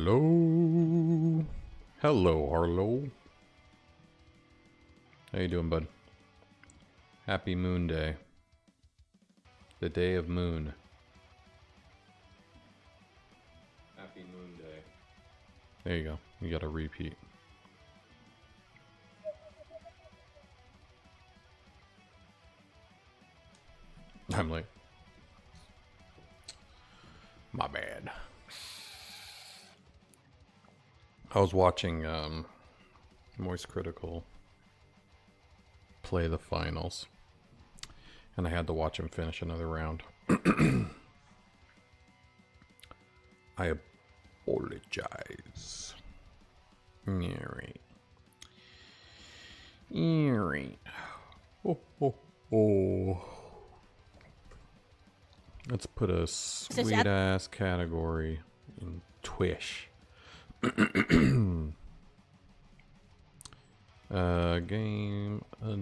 Hello. Hello, Harlow. How you doing, bud? Happy Moon Day. The day of moon. Happy Moon Day. There you go. You got a repeat. I'm like, my bad. I was watching Moist Critical play the finals, and I had to watch him finish another round. I apologize. Alright. Alright. Oh. Let's put a sweet ass category in Twish. Game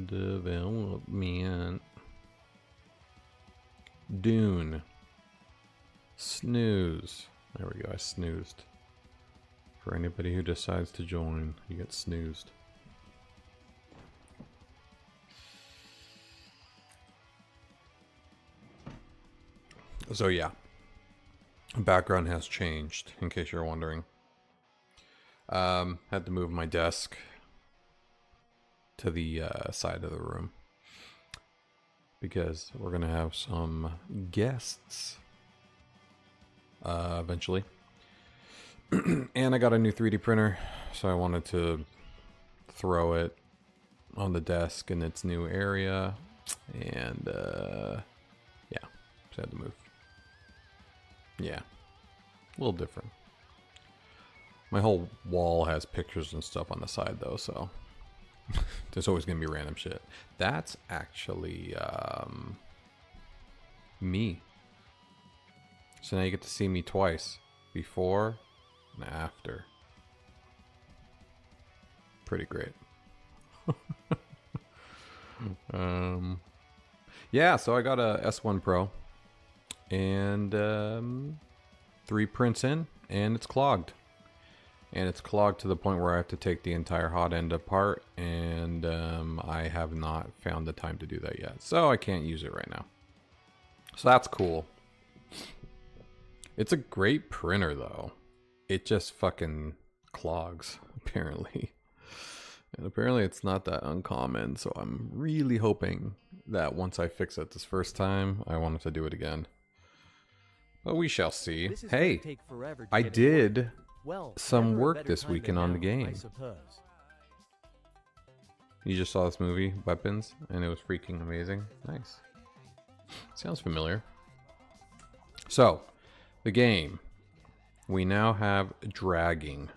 development. Dune. Snooze. There we go, I snoozed. For anybody who decides to join, you get snoozed. So yeah, background has changed, in case you're wondering. Had to move my desk to the side of the room because we're gonna have some guests eventually. And I got a new 3D printer, so I wanted to throw it on the desk in its new area, and yeah, just had to move. Yeah, a little different. My whole wall has pictures and stuff on the side though, so there's always gonna be random shit. That's actually me. So now you get to see me twice, before and after. Pretty great. Yeah, so I got a S1 Pro. And 3 prints in, and it's clogged. And it's clogged to the point where I have to take the entire hot end apart, and I have not found the time to do that yet. So I can't use it right now. So that's cool. It's a great printer though. It just fucking clogs, apparently. And apparently it's not that uncommon, so I'm really hoping that once I fix it this first time, I won't have to do it again. But we shall see. Hey, I did some work this weekend on the game. You just saw this movie, Weapons, and it was freaking amazing. Nice. Sounds familiar. So, the game. We now have dragging.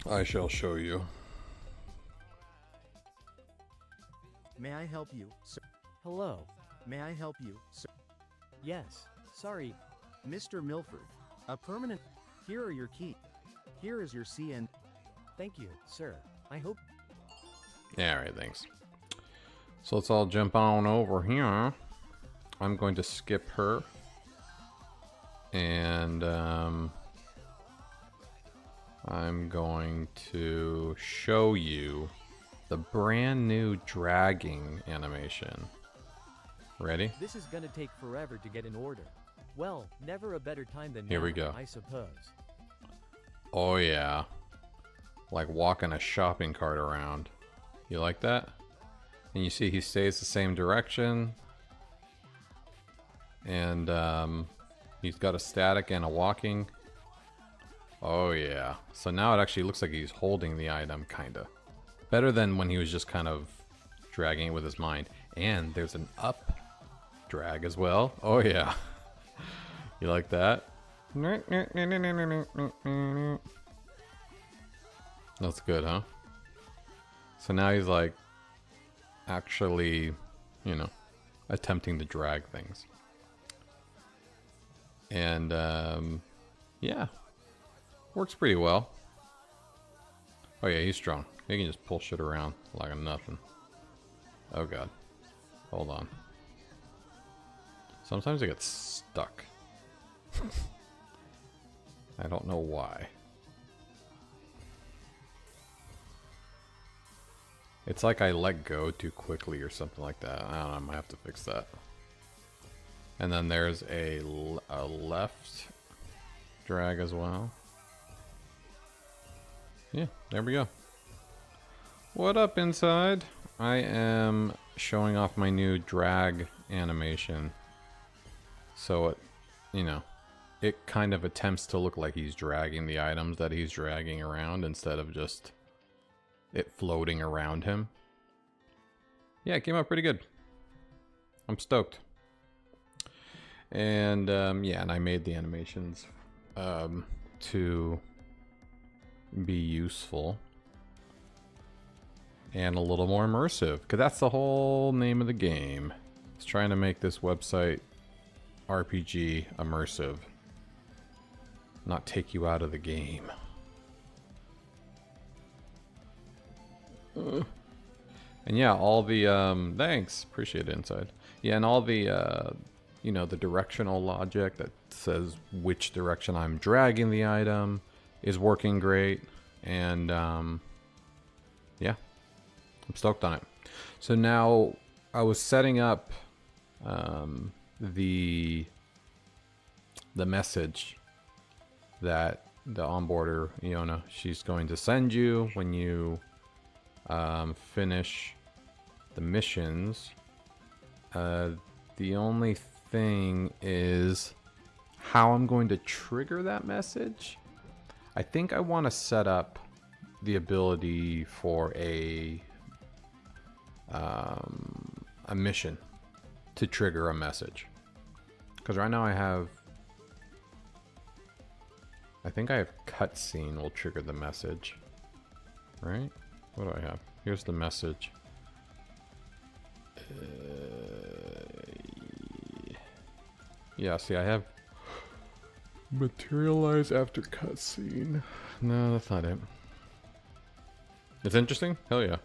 I shall show you. May I help you, sir? Hello. May I help you, sir? Yes. Sorry. Mr. Milford. A permanent... Here are your keys. Here is your CN. Thank you, sir. I hope... Yeah, alright, thanks. So let's all jump on over here. I'm going to skip her. And, I'm going to show you the brand new dragging animation. Ready? This is gonna take forever to get in order. Well, never a better time than Here now, we go. I suppose. Oh yeah. Like walking a shopping cart around. You like that? And you see he stays the same direction. And he's got a static and a walking. Oh yeah. So now it actually looks like he's holding the item, kinda. Better than when he was just kind of dragging it with his mind. And there's an up drag as well. Oh yeah. You like that? That's good, huh? So now he's like actually, you know, attempting to drag things. And yeah. Works pretty well. Oh yeah, he's strong. He can just pull shit around like nothing. Oh god. Hold on. Sometimes I get stuck. I don't know why. It's like I let go too quickly or something like that. I don't know, I might have to fix that. And then there's a left drag as well. Yeah, there we go. What up, inside? I am showing off my new drag animation. So it, you know, it kind of attempts to look like he's dragging the items that he's dragging around instead of just it floating around him. Yeah, it came out pretty good. I'm stoked. And yeah, and I made the animations to be useful and a little more immersive, because that's the whole name of the game. It's trying to make this website RPG immersive, not take you out of the game. And yeah, all the thanks, appreciate it, inside. Yeah, and all the you know, the directional logic that says which direction I'm dragging the item is working great. And yeah, I'm stoked on it. So now I was setting up the message that the onboarder, Iona, she's going to send you when you finish the missions. The only thing is how I'm going to trigger that message. I think I want to set up the ability for a mission to trigger a message, because right now I think I have cutscene will trigger the message, right? What do I have? Here's the message. Yeah, see, I have materialize after cutscene. No, that's not it. It's interesting? Hell yeah.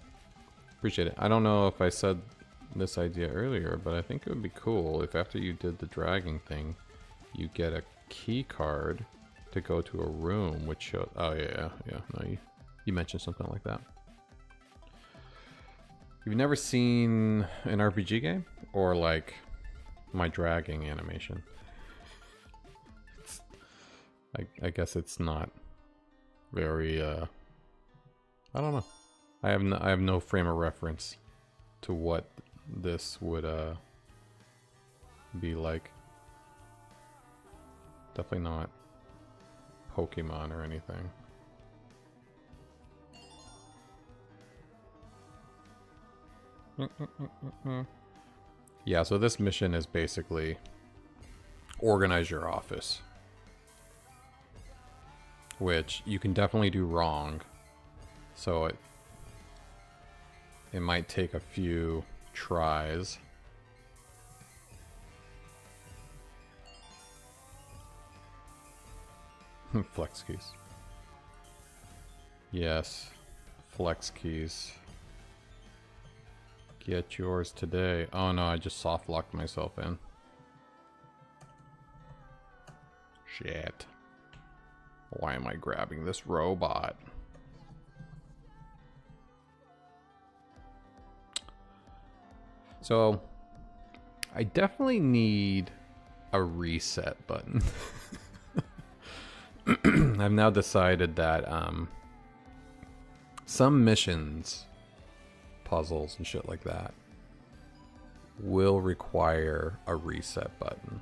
Appreciate it. I don't know if I said this idea earlier, but I think it would be cool if after you did the dragging thing, you get a key card to go to a room which shows... Oh, yeah. No, you mentioned something like that. You've never seen an RPG game? Or like my dragging animation? I guess it's not very I don't know. I have no frame of reference to what this would be like. Definitely not Pokemon or anything. Yeah, so this mission is basically organize your office, which you can definitely do wrong. So it might take a few tries. Flex keys. Yes, flex keys. Get yours today. Oh no, I just soft locked myself in. Shit. Why am I grabbing this robot? So, I definitely need a reset button. I've now decided that some missions, puzzles and shit like that, will require a reset button.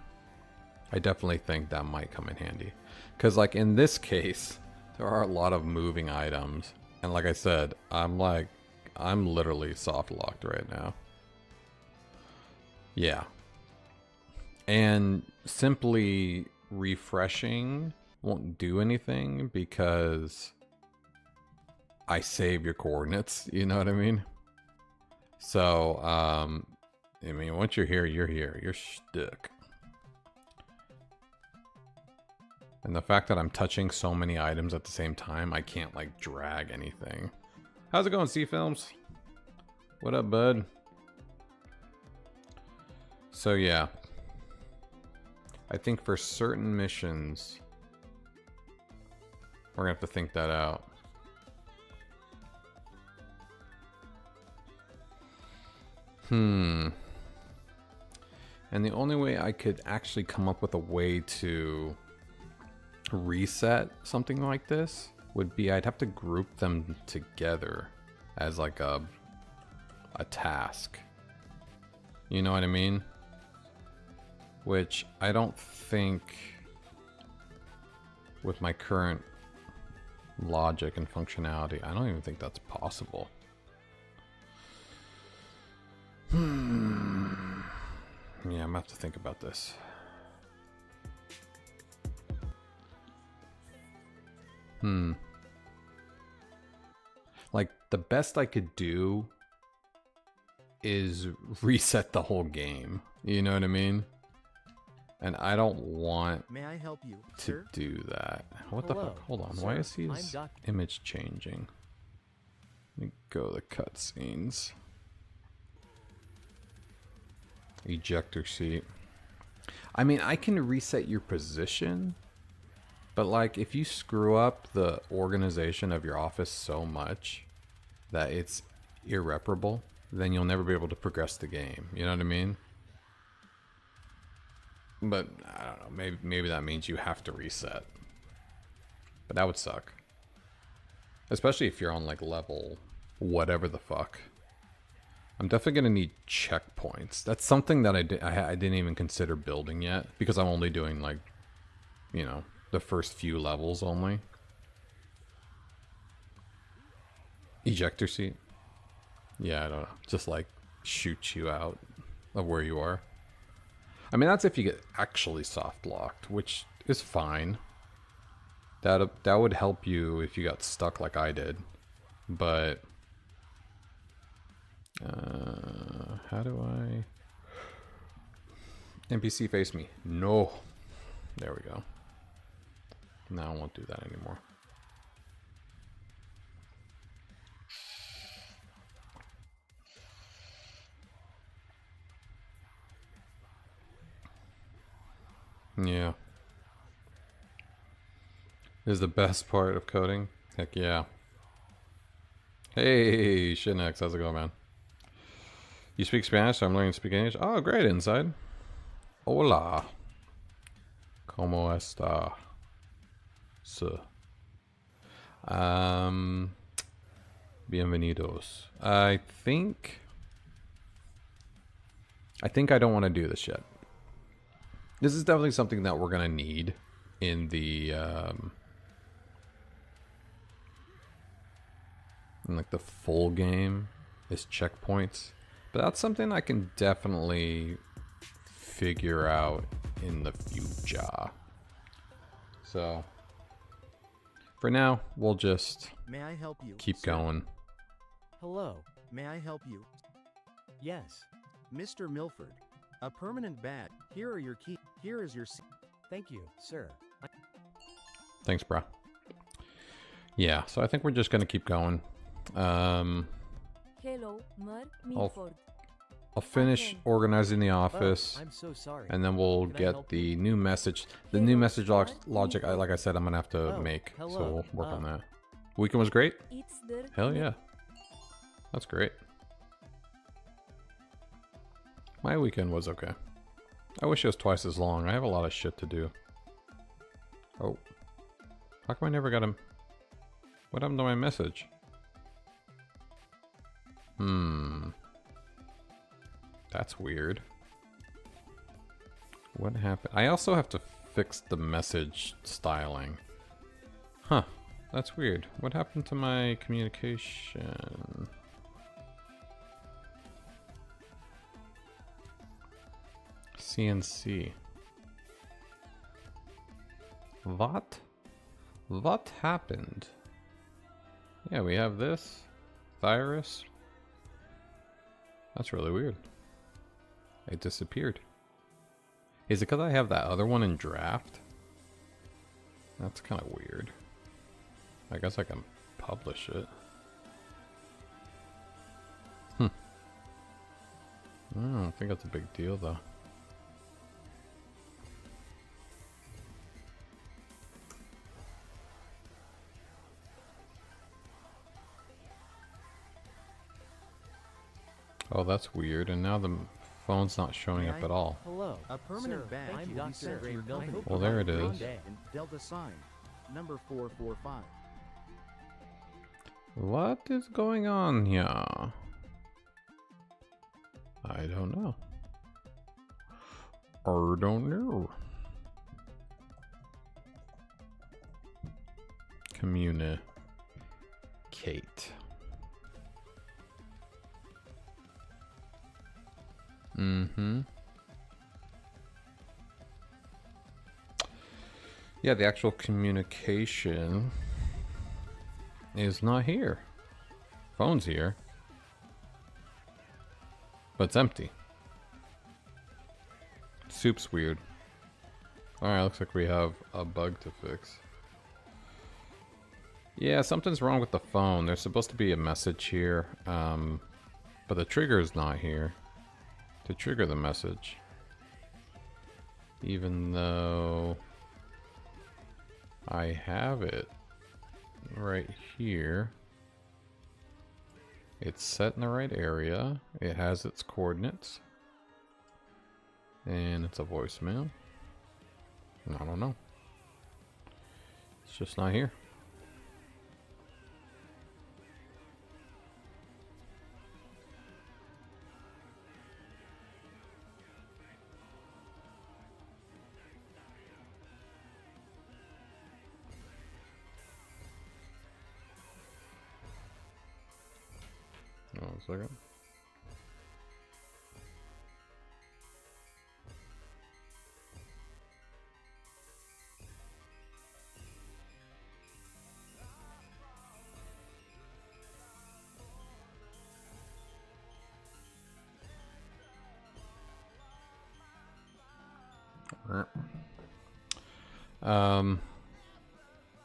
I definitely think that might come in handy. Because like in this case, there are a lot of moving items. And like I said, I'm literally soft locked right now. Yeah. And simply refreshing won't do anything because I save your coordinates, you know what I mean? So, I mean, once you're here, you're stuck. And the fact that I'm touching so many items at the same time, I can't like drag anything. How's it going, C-Films? What up, bud? So yeah, I think for certain missions, We're gonna have to think that out. And the only way I could actually come up with a way to reset something like this would be I'd have to group them together as like a task. You know what I mean? Which I don't think with my current logic and functionality, I don't even think that's possible. Yeah, I'm gonna have to think about this. Like, the best I could do is reset the whole game. You know what I mean? And I don't want May I help you, to sir? do that. What the Hello, fuck? Hold on. sir. Why is I'm his Doc- image changing? Let me go to the cutscenes. Ejector seat. I mean, I can reset your position, but like if you screw up the organization of your office so much that it's irreparable, then you'll never be able to progress the game. You know what I mean? But I don't know, maybe that means you have to reset. But that would suck. Especially if you're on like level whatever the fuck. I'm definitely gonna need checkpoints. That's something that I didn't even consider building yet, because I'm only doing like, you know, the first few levels only. Ejector seat. Yeah, I don't know. Just like shoot you out of where you are. I mean, that's if you get actually soft locked, which is fine. That would help you if you got stuck like I did. But how do I NPC face me? No. There we go. Now I won't do that anymore. Yeah. Is the best part of coding? Heck yeah. Hey, Shinex, how's it going, man? You speak Spanish, so I'm learning to speak English. Oh, great, Inside. Hola. ¿Cómo está? Sir. Bienvenidos. I think I don't want to do this yet. This is definitely something that we're gonna need in the in like the full game is checkpoints. But that's something I can definitely figure out in the future. So for now, we'll just May I help you, keep sir? going. Hello. May I help you? Yes. Mr. Milford. A permanent badge. Here are your keys. Here is your Thank you, sir. Thanks, bro. Yeah, so I think we're just gonna keep going. Hello, Milford. I'll finish organizing the office, I'm so sorry. and then we'll Can I get help the new message. The new message logic, like I said, I'm gonna have to Oh, make. So hello. we'll work on that. Weekend was great. It's the Hell yeah, that's great. My weekend was okay. I wish it was twice as long. I have a lot of shit to do. Oh, how come I never got him? What happened to my message? That's weird. What happened? I also have to fix the message styling. Huh. That's weird. What happened to my communication? CNC. What? What happened? Yeah, we have this. Virus. That's really weird. It disappeared. Is it because I have that other one in draft? That's kind of weird. I guess I can publish it. I don't think that's a big deal though. Oh, that's weird. And now the phone's not showing up at all. Hello. A permanent sir. badge I'm will be Dr. sent to Gray your Milford. company Well, there it by is. and Delta sign, number 445. What is going on here? I don't know. I don't know. Communicate. Mm-hmm. Yeah, the actual communication is not here. Phone's here, but it's empty. Soup's weird. Alright, looks like we have a bug to fix. Yeah, something's wrong with the phone. There's supposed to be a message here, but the trigger is not here to trigger the message. Even though I have it right here. It's set in the right area. It has its coordinates. And it's a voicemail. I don't know. It's just not here. Hold on a second.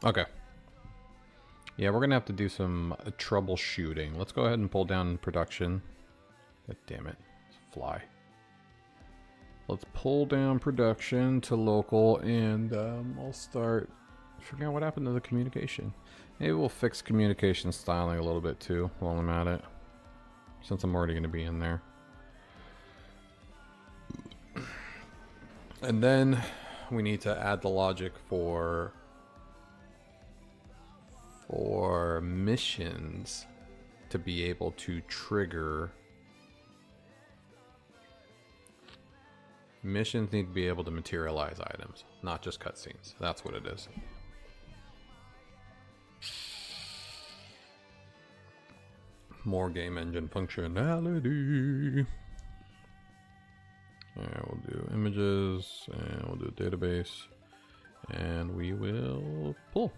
Okay. Yeah, we're gonna have to do some troubleshooting. Let's go ahead and pull down production. God damn it. Fly. Let's pull down production to local, and I'll start figuring out what happened to the communication. Maybe we'll fix communication styling a little bit too while I'm at it, since I'm already gonna be in there. And then we need to add the logic for missions to be able to trigger. Missions need to be able to materialize items, not just cutscenes. That's what it is. More game engine functionality. Yeah, we'll do images, and we'll do database, and we will pull.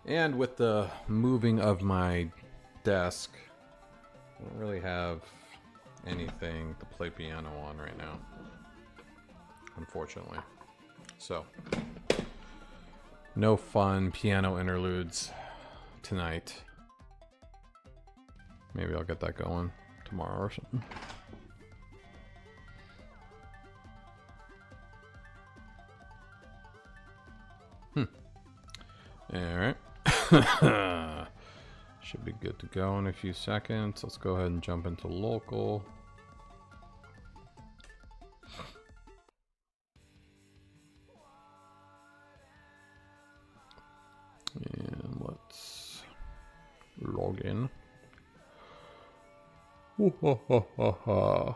And with the moving of my desk, I don't really have anything to play piano on right now, unfortunately. So, no fun piano interludes tonight. Maybe I'll get that going tomorrow or something. Alright. Should be good to go in a few seconds. Let's go ahead and jump into local. And let's log in. Ooh, ha, ha, ha, ha.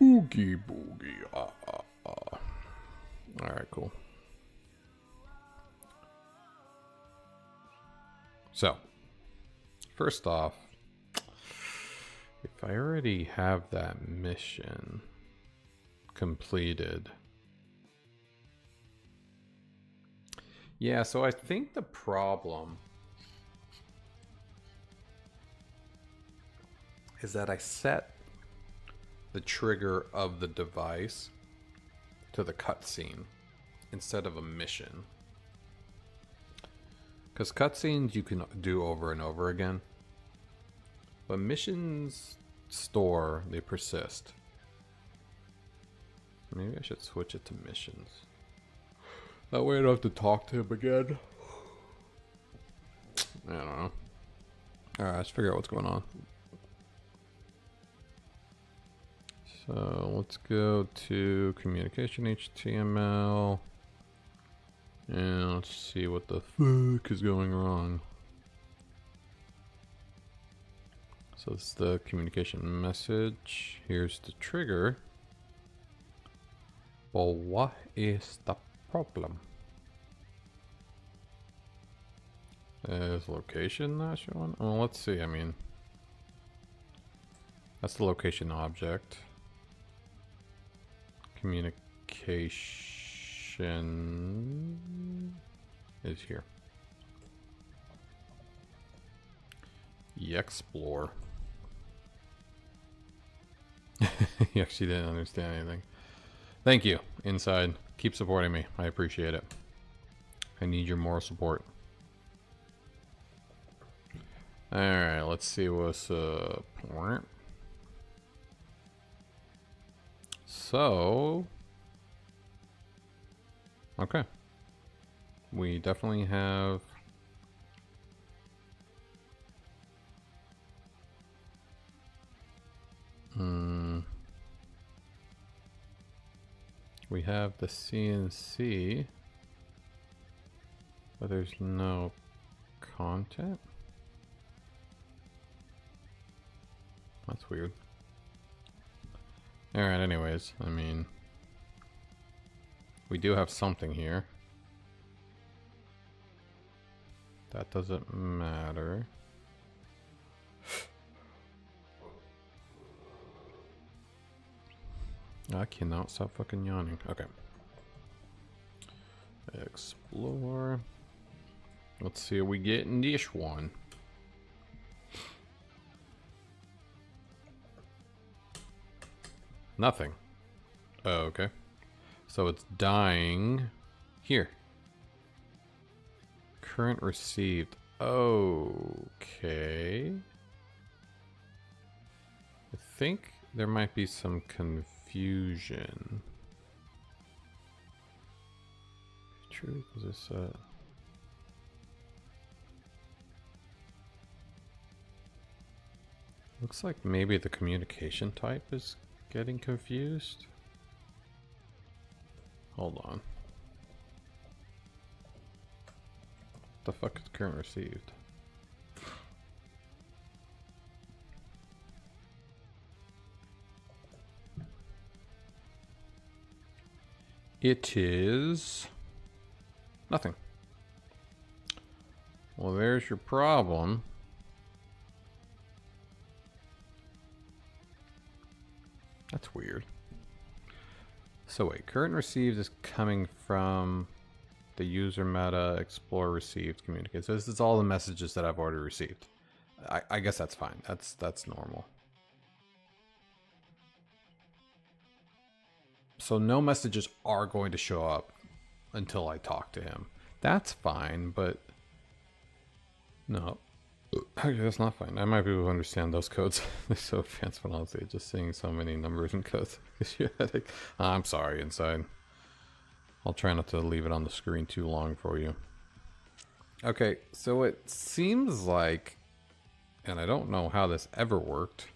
Oogie boogie. Ah, ah, ah. Alright, cool. So, first off, if I already have that mission completed. Yeah, so I think the problem is that I set the trigger of the device to the cutscene instead of a mission. Because cutscenes you can do over and over again. But missions store, they persist. Maybe I should switch it to missions. That way I don't have to talk to him again. I don't know. Alright, let's figure out what's going on. So let's go to communication HTML. And let's see what the fuck is going wrong. So this is the communication message. Here's the trigger. Well, what is the problem? Is location not showing? Well, let's see. I mean, that's the location object. Communication is here. Explore. He actually didn't understand anything. Thank you, Inside. Keep supporting me. I appreciate it. I need your moral support. Alright, let's see what's up. So, okay. We definitely have we have the CNC, but there's no content. That's weird. Alright, anyways, I mean, we do have something here. That doesn't matter. I cannot stop fucking yawning. Okay. Explore. Let's see what we get in this one. Nothing. Oh, okay. So it's dying here. Current received. Okay. I think there might be some confusion. True, is this looks like maybe the communication type is getting confused. Hold on. What the fuck is current received? It is nothing. Well, there's your problem. That's weird. So wait, current received is coming from the user meta explore received communicate. So this is all the messages that I've already received. I guess that's fine. That's normal. So no messages are going to show up until I talk to him. That's fine, but no. Actually, that's not fine. I might be able to understand those codes. They're so advanced, but honestly, just seeing so many numbers and codes. I'm sorry, Inside. I'll try not to leave it on the screen too long for you. Okay, so it seems like, and I don't know how this ever worked,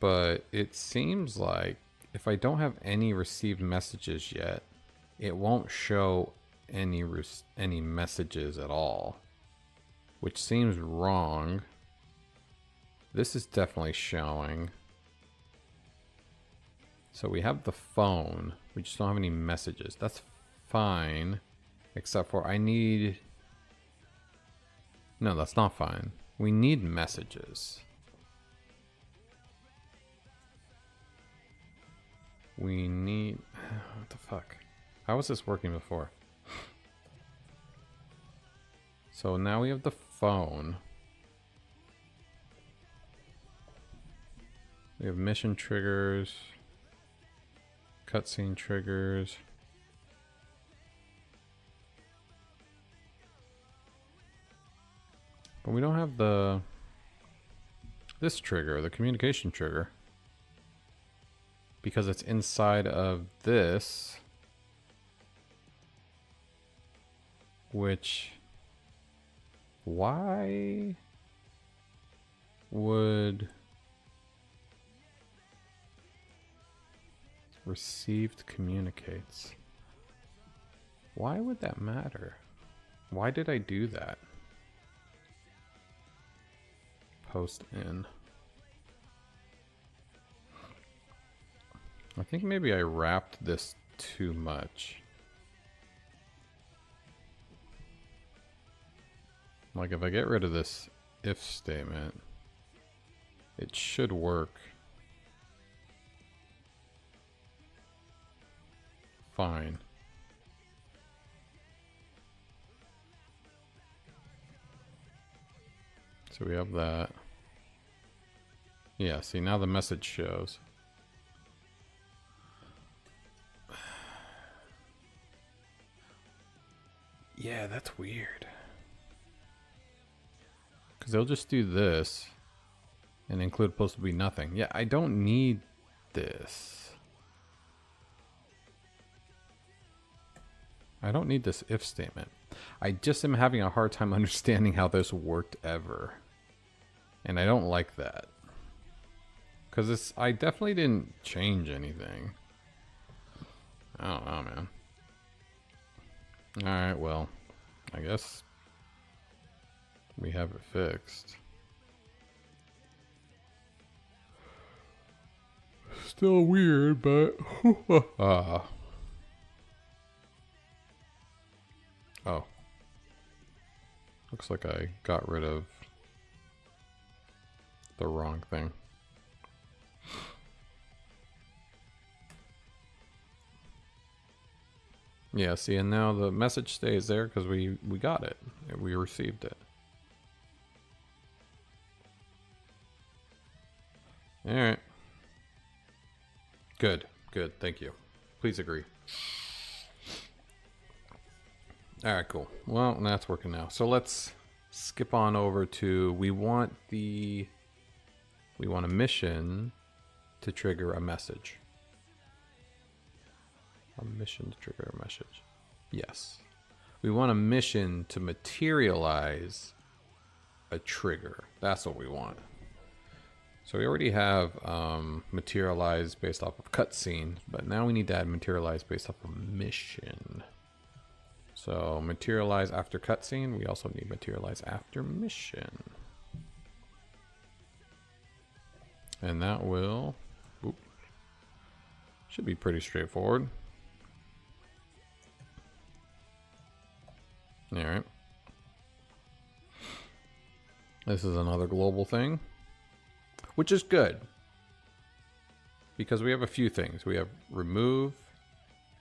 but it seems like if I don't have any received messages yet, it won't show any messages at all. Which seems wrong. This is definitely showing. So we have the phone. We just don't have any messages. That's fine. Except for I need... No, that's not fine. We need messages. We need... What the fuck? How was this working before? So now we have the phone. We have mission triggers, cutscene triggers. But we don't have this trigger, the communication trigger. Because it's inside of this. Which... Why would Received communicates. Why would that matter? Why did I do that? Post in. I think maybe I wrapped this too much. Like if I get rid of this if statement, it should work fine. So we have that. Yeah, see now the message shows. Yeah, that's weird. Because they'll just do this and include supposed to be nothing. Yeah, I don't need this. I don't need this if statement. I just am having a hard time understanding how this worked ever. And I don't like that. Because I definitely didn't change anything. I don't know, man. Alright, well, I guess we have it fixed. Still weird, but oh. Looks like I got rid of the wrong thing. Yeah, see, and now the message stays there because we got it. We received it. Alright. Good, good, thank you. Please agree. Alright, cool. Well, that's working now. So let's skip on over to, we want a mission to trigger a message. A mission to trigger a message. Yes. We want a mission to materialize a trigger. That's what we want. So we already have materialize based off of cutscene, but now we need to add materialize based off of mission. So materialize after cutscene, we also need materialize after mission. And that will, should be pretty straightforward. All right. This is another global thing, which is good because we have a few things. We have remove,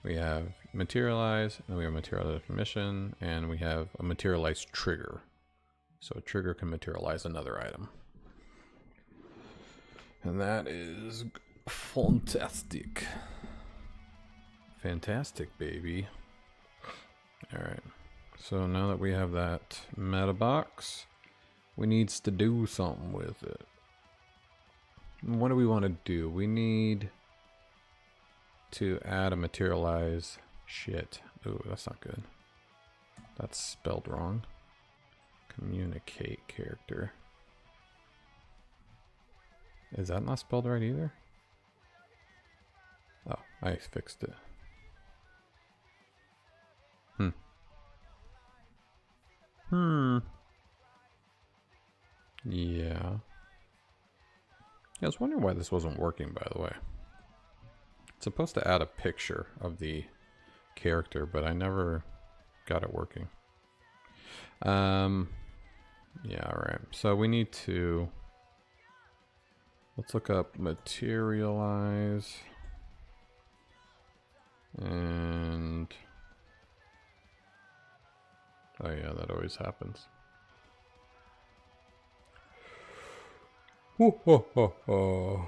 we have materialize, and then we have materialize mission, and we have a materialize trigger. So a trigger can materialize another item. And that is fantastic. Fantastic, baby. All right. So now that we have that meta box, we needs to do something with it. What do we want to do? We need to add a materialize shit. Ooh, that's not good. That's spelled wrong. Communicate character. Is that not spelled right either? Oh, I fixed it. Yeah. I was wondering why this wasn't working, by the way. It's supposed to add a picture of the character, but I never got it working. Yeah, alright. So we need to... Let's look up materialize. And... Oh yeah, that always happens. Whoa, whoa, whoa, whoa.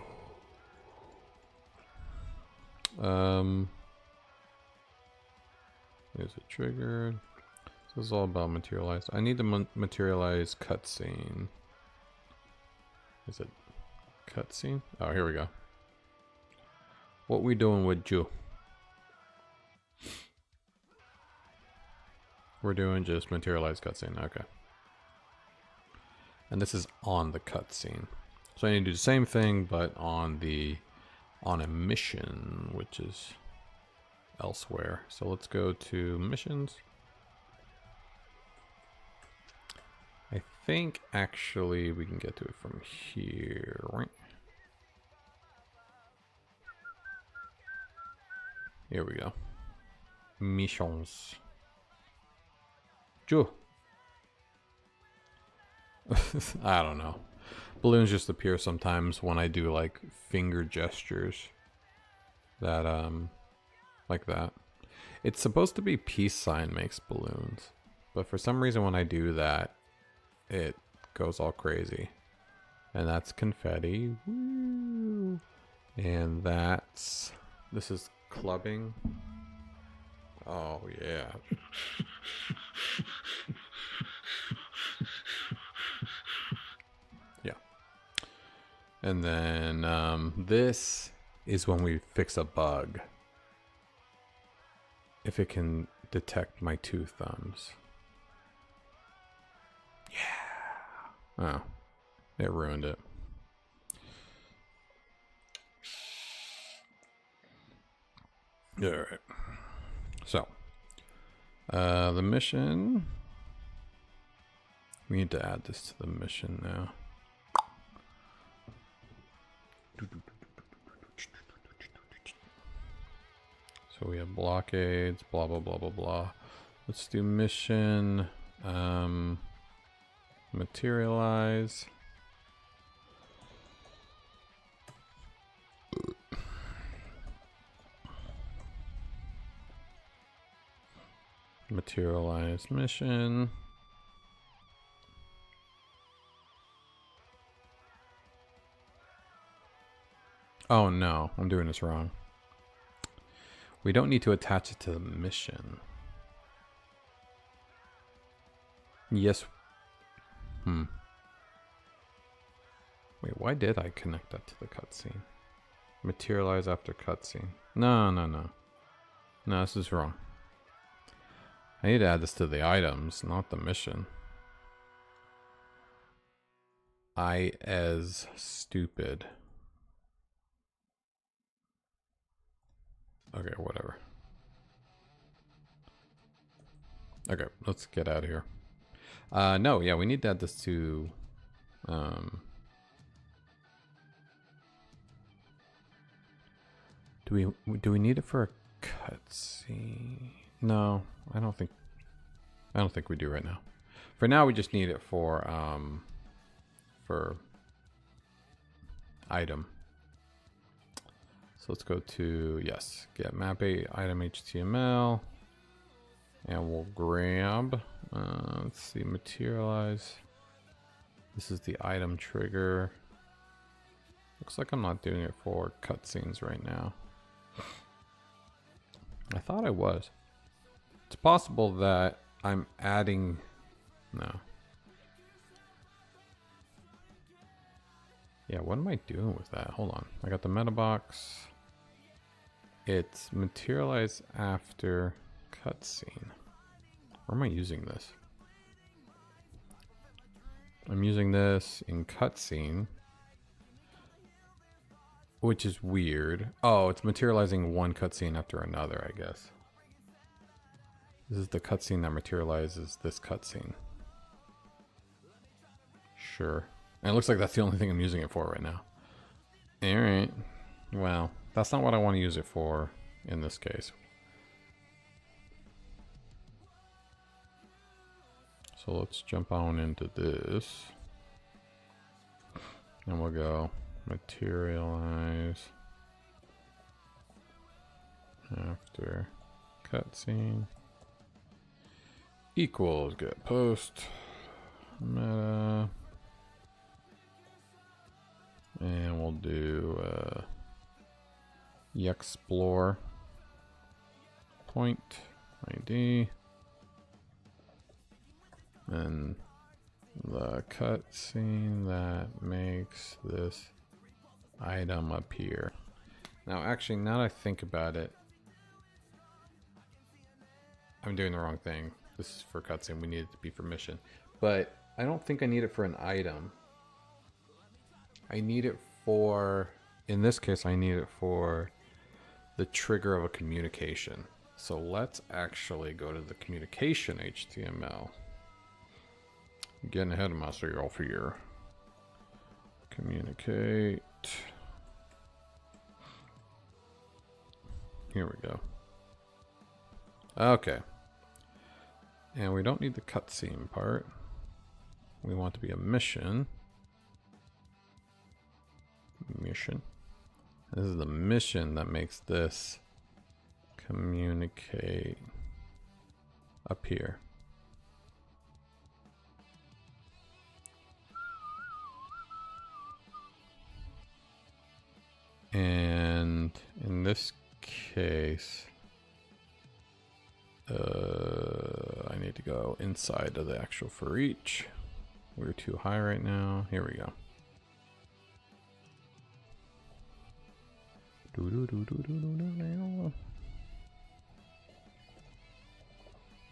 Is it triggered? This is all about materialize. I need to materialize cutscene. Is it cutscene? Oh, here we go. What we doing with you? We're doing just materialize cutscene. Okay. And this is on the cutscene. So I need to do the same thing, but on the on a mission, which is elsewhere. So let's go to missions. I think actually we can get to it from here, right? Here we go. Missions. Joe. I don't know. Balloons just appear sometimes when I do like finger gestures. That like that. It's supposed to be peace sign makes balloons, but for some reason when I do that, it goes all crazy. And that's confetti. Woo. And this is clubbing. Oh yeah. Yeah. And then this is when we fix a bug. If it can detect my two thumbs. Yeah. Oh. It ruined it. Alright. So. The mission. We need to add this to the mission now. So we have blockades, blah, blah, blah, blah, blah. Let's do mission, materialize. Materialize mission. Oh no, I'm doing this wrong. We don't need to attach it to the mission. Yes. Wait, why did I connect that to the cutscene? Materialize after cutscene. No, no, no. No, this is wrong. I need to add this to the items, not the mission. I as stupid. Okay, whatever. Okay, let's get out of here. No, yeah, we need to add this to... Do we need it for a cutscene? No, I don't think we do right now. For now, we just need it for item. So let's go to, yes, get map item HTML, and we'll grab, let's see, materialize. This is the item trigger. Looks like I'm not doing it for cutscenes right now. I thought I was. It's possible that I'm adding, no. Yeah, what am I doing with that? Hold on. I got the meta box. It's materialize after cutscene. Where am I using this? I'm using this in cutscene, which is weird. Oh, it's materializing one cutscene after another, I guess. This is the cutscene that materializes this cutscene. Sure. And it looks like that's the only thing I'm using it for right now. Alright. Well, that's not what I want to use it for in this case. So let's jump on into this. And we'll go materialize after cutscene equals get post meta. And we'll do explore point ID and the cutscene that makes this item appear. Now, actually, now that I think about it, I'm doing the wrong thing. This is for cutscene. We need it to be for mission, but I don't think I need it for an item. I need it for in this case, I need it for the trigger of a communication. So let's actually go to the communication HTML. Getting ahead of myself here. Communicate. Here we go. Okay. And we don't need the cutscene part. We want to be a mission. Mission. This is the mission that makes this communicate up here. And in this case, I need to go inside of the actual for each. We're too high right now. Here we go.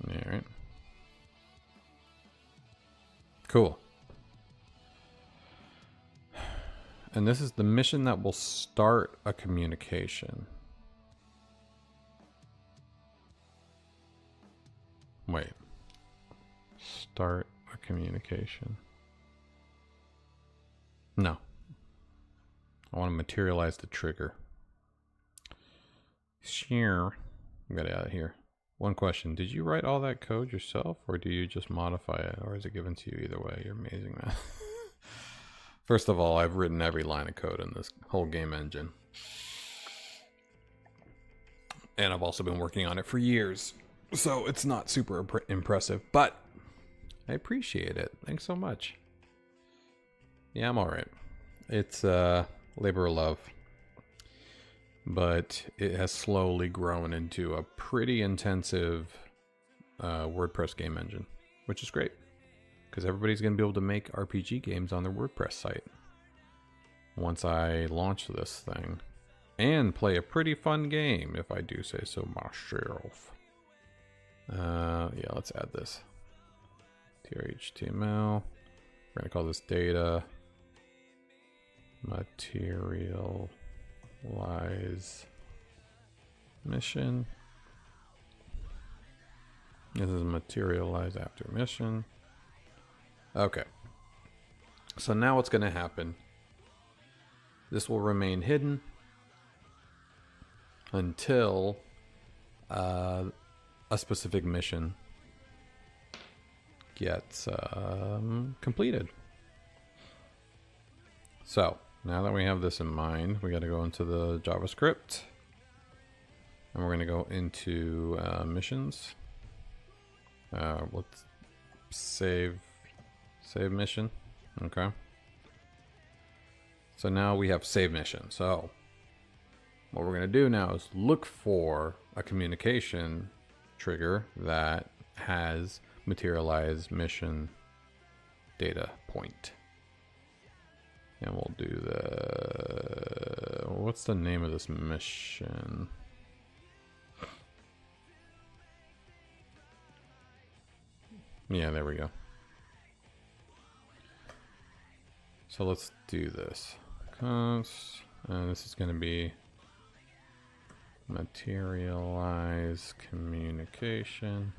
All right. Cool. And this is the mission that will start a communication. Wait. Start a communication. No. I want to materialize the trigger. Sure. Get out of here. One question. Did you write all that code yourself, or do you just modify it, or is it given to you either way? You're amazing, man. First of all, I've written every line of code in this whole game engine. And I've also been working on it for years. So it's not super impressive, but I appreciate it. Thanks so much. Yeah, I'm alright. It's labor of love. But it has slowly grown into a pretty intensive WordPress game engine, which is great. Because everybody's going to be able to make RPG games on their WordPress site once I launch this thing. And play a pretty fun game, if I do say so myself. Yeah, let's add this. HTML. We're going to call this data. Materialize mission. This is materialize after mission. Okay. So now what's going to happen? This will remain hidden until a specific mission gets completed. So now that we have this in mind, we got to go into the JavaScript, and we're going to go into missions. Let's save mission. Okay. So now we have save mission. So what we're going to do now is look for a communication trigger that has materialize mission data point. And we'll do the... What's the name of this mission? Yeah, there we go. So let's do this. Const, this is going to be materialize communication.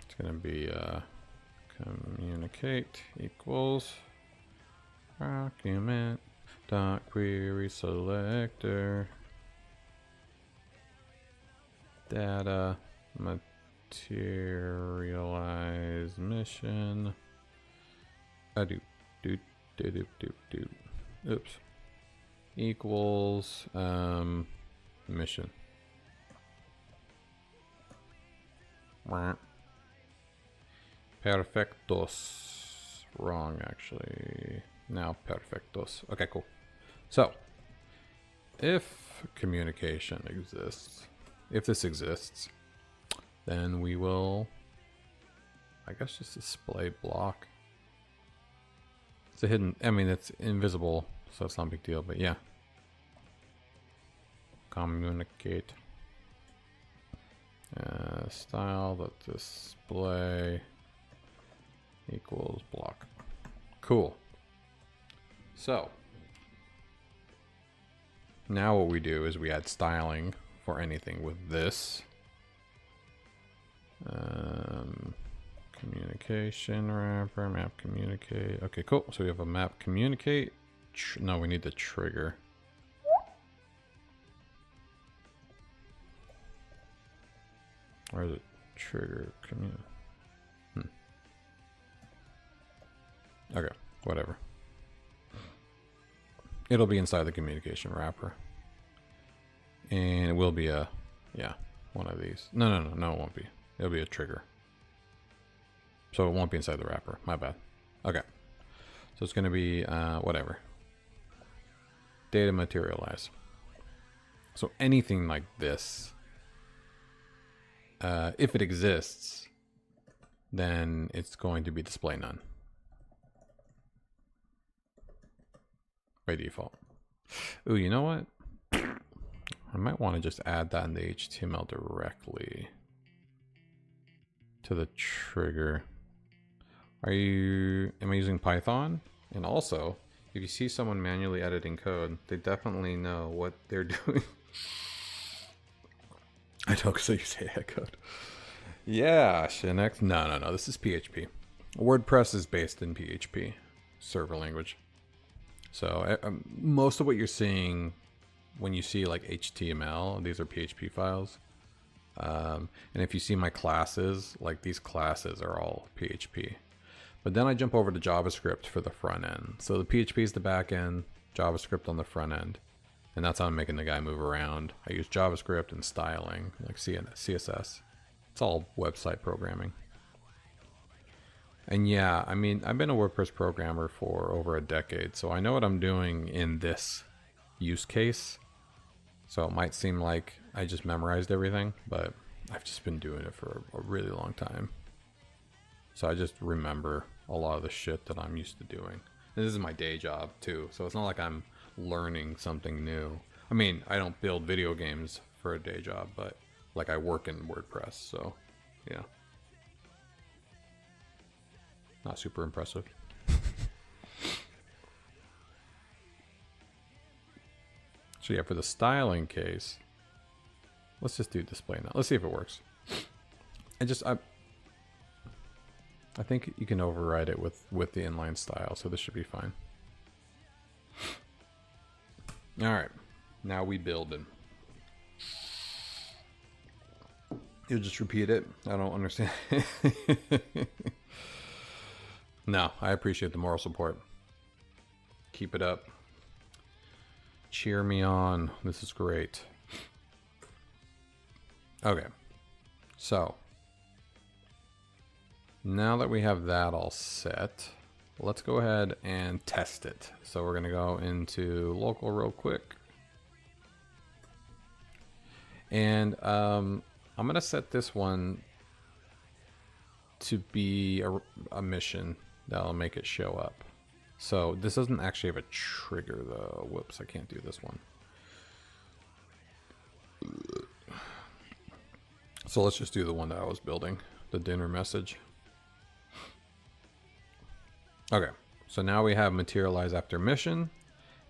It's going to be communicate equals document dot query selector data materialize mission. Oops. Equals mission. Perfectos. Wrong, actually. Now perfectos. Okay, cool. So, if communication exists, if this exists, then we will, I guess, just display block. It's a hidden, I mean, it's invisible, so it's not a big deal, but yeah. Communicate. Style, the display equals block. Cool. So now what we do is we add styling for anything with this. Communication wrapper, map communicate. Okay, cool. So we have a map communicate. No, we need the trigger. Where is it? Trigger communicate. Okay, whatever. It'll be inside the communication wrapper. And it will be a, yeah, one of these. No, it won't be. It'll be a trigger. So it won't be inside the wrapper. My bad. Okay. So it's going to be, whatever. Data materialize. So anything like this, if it exists, then it's going to be display none. By default. Ooh, you know what? I might want to just add that in the HTML directly to the trigger. Am I using Python? And also, if you see someone manually editing code, they definitely know what they're doing. I know, because I use AI code. Yeah, Shinex. No. This is PHP. WordPress is based in PHP, server language. So most of what you're seeing when you see like HTML, these are PHP files. And if you see my classes, like these classes are all PHP. But then I jump over to JavaScript for the front end. So the PHP is the back end, JavaScript on the front end. And that's how I'm making the guy move around. I use JavaScript and styling, like CSS. It's all website programming. And yeah, I mean, I've been a WordPress programmer for over a decade, so I know what I'm doing in this use case. So it might seem like I just memorized everything, but I've just been doing it for a really long time. So I just remember a lot of the shit that I'm used to doing. And this is my day job too, so it's not like I'm learning something new. I mean, I don't build video games for a day job, but like I work in WordPress, so yeah. Not super impressive. So yeah, for the styling case, let's just do display now. Let's see if it works. I think you can override it with the inline style, so this should be fine. All right, now we build it. You'll just repeat it. I don't understand. No, I appreciate the moral support. Keep it up. Cheer me on. This is great. Okay. So, now that we have that all set, let's go ahead and test it. So we're going to go into local real quick. And I'm going to set this one to be a mission that'll make it show up. So this doesn't actually have a trigger though. Whoops, I can't do this one. So let's just do the one that I was building, the dinner message. Okay, so now we have materialize after mission,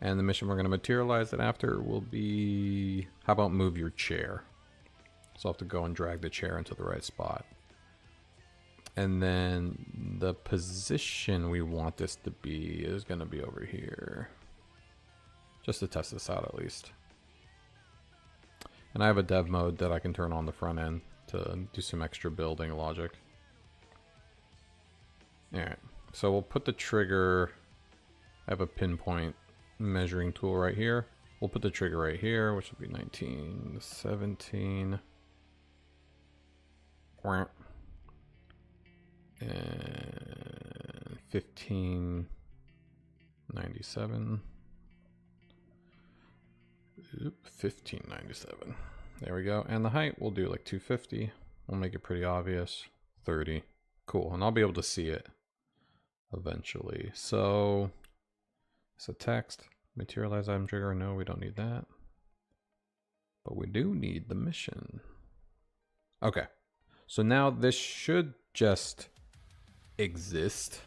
and the mission we're going to materialize it after will be, how about move your chair? So I'll have to go and drag the chair into the right spot. And then the position we want this to be is going to be over here. Just to test this out at least. And I have a dev mode that I can turn on the front end to do some extra building logic. Alright, so we'll put the trigger, I have a pinpoint measuring tool right here. We'll put the trigger right here, which will be 1917. And 1597. Oop, 1597. There we go. And the height we'll do like 250. We'll make it pretty obvious. 30. Cool. And I'll be able to see it eventually. So it's a text. Materialize item trigger. No, we don't need that. But we do need the mission. Okay. So now this should just exist.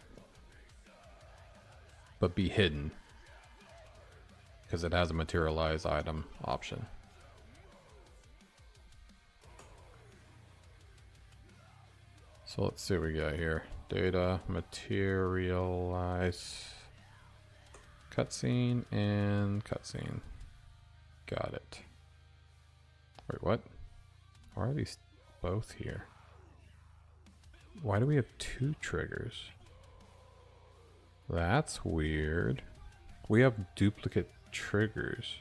but be hidden. Because it has a materialize item option. So let's see what we got here. Data, materialize, cutscene, and cutscene. Got it. Wait, what? Why are these both here? Why do we have two triggers? That's weird. We have duplicate triggers.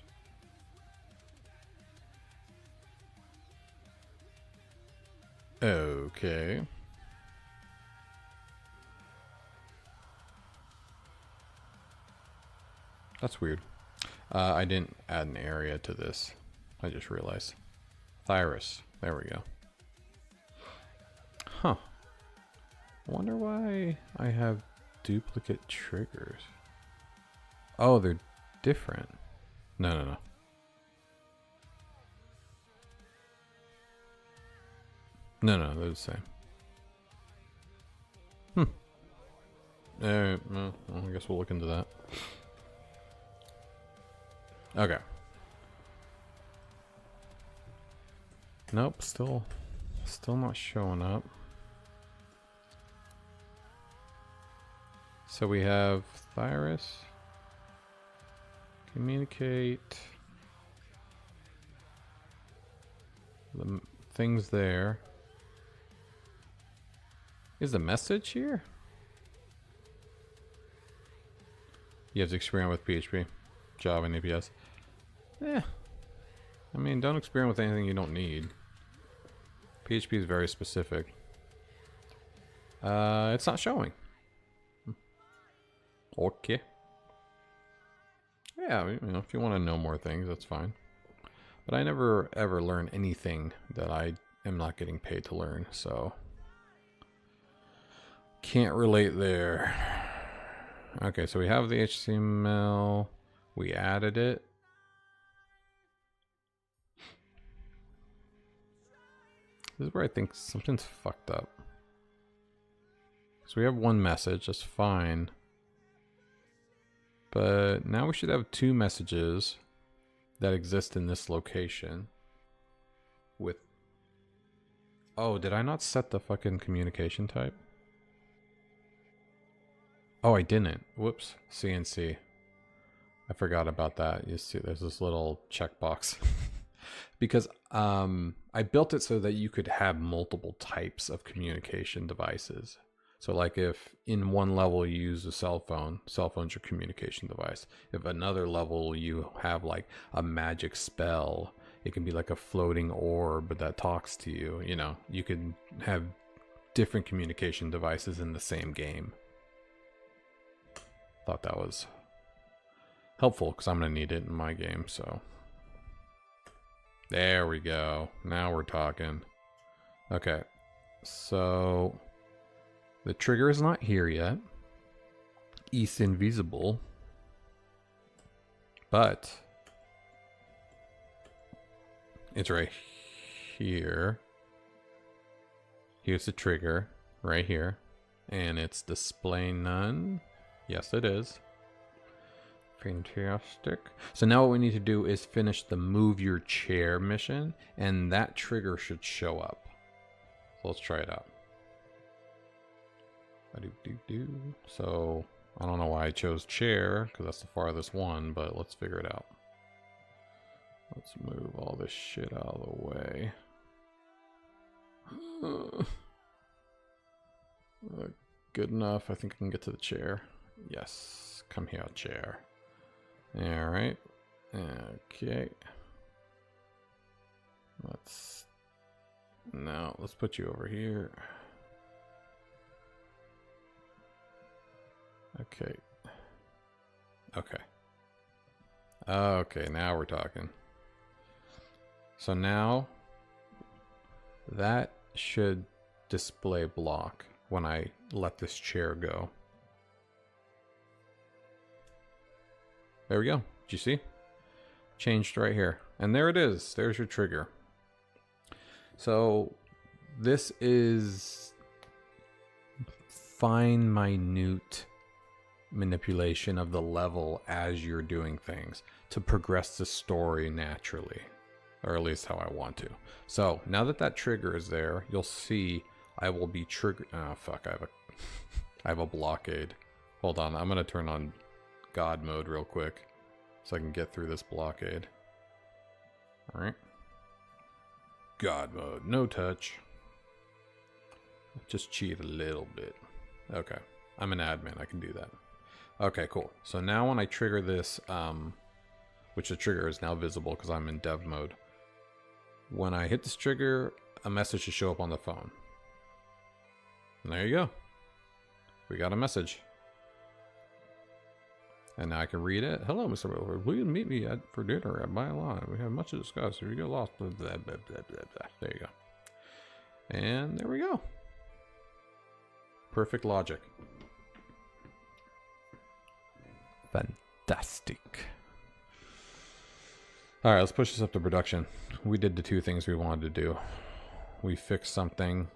Okay. That's weird. I didn't add an area to this. I just realized. Thyris. There we go. Huh. I wonder why I have duplicate triggers. Oh, they're different. No. No, they're the same. Well, I guess we'll look into that. Okay. Nope, still not showing up. So we have Thyris. Communicate. The things there. Is the message here? You have to experiment with PHP, Java, and APS. Yeah. I mean, don't experiment with anything you don't need. PHP is very specific. It's not showing. Okay. Yeah, you know, if you want to know more things, that's fine. But I never ever learn anything that I am not getting paid to learn, so can't relate there. Okay, so we have the HTML. We added it. This is where I think something's fucked up. So we have one message, that's fine. But now we should have two messages that exist in this location. With... Oh, did I not set the fucking communication type? Oh, I didn't. Whoops. CNC. I forgot about that. You see, there's this little checkbox. Because I built it so that you could have multiple types of communication devices. So like if in one level you use a cell phone's your communication device. If another level you have like a magic spell, it can be like a floating orb that talks to you. You know, you can have different communication devices in the same game. Thought that was helpful because I'm going to need it in my game, so. There we go. Now we're talking. Okay. So the trigger is not here yet. It's invisible. But it's right here. Here's the trigger right here. And it's display none. Yes, it is. Fantastic. So now what we need to do is finish the move your chair mission, and that trigger should show up. So let's try it out. So I don't know why I chose chair, because that's the farthest one, but let's figure it out. Let's move all this shit out of the way. Good enough. I think I can get to the chair. Yes. Come here, chair. Alright. Okay. Let's put you over here. Okay. Okay, now we're talking. So now that should display block when I let this chair go. There we go. Did you see? Changed right here. And there it is. There's your trigger. So this is fine, minute manipulation of the level as you're doing things to progress the story naturally, or at least how I want to. So now that that trigger is there, you'll see I will be triggered. Oh fuck, I have a blockade. Hold on, I'm gonna turn on God mode real quick so I can get through this blockade. All right. God mode, no touch. Just cheat a little bit. Okay, I'm an admin, I can do that. Okay, cool. So now when I trigger this, which the trigger is now visible because I'm in dev mode. When I hit this trigger, a message should show up on the phone. And there you go. We got a message. And now I can read it. Hello, Mr. Wilford. Will you meet me for dinner at my lawn? We have much to discuss. If you get lost, blah, blah, blah, blah, blah, blah. There you go. And there we go. Perfect logic. Fantastic. All right, let's push this up to production. We did the two things we wanted to do. We fixed something.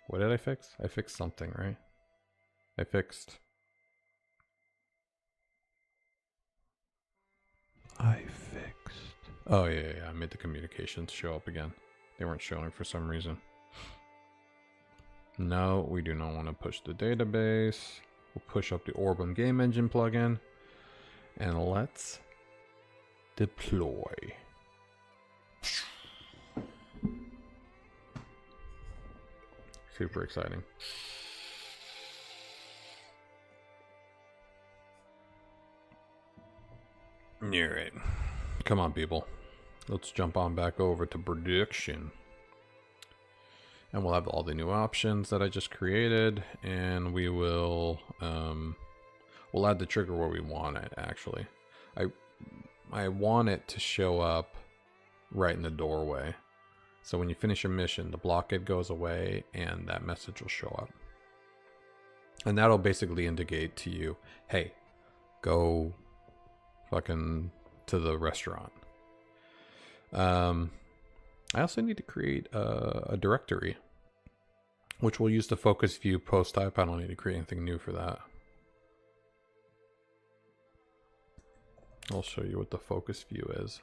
What did I fix? I fixed something, right? I fixed... Oh, yeah, I made the communications show up again. They weren't showing for some reason. No, we do not want to push the database. We'll push up the Orbem game engine plugin. And let's deploy. Super exciting. Alright. Come on, people. Let's jump on back over to production. And we'll have all the new options that I just created. And we will... we'll add the trigger where we want it, actually. I want it to show up right in the doorway. So when you finish a mission, the blockade goes away and that message will show up. And that'll basically indicate to you, hey, go fucking to the restaurant. I also need to create a directory, which will use the focus view post type. I don't need to create anything new for that. I'll show you what the focus view is.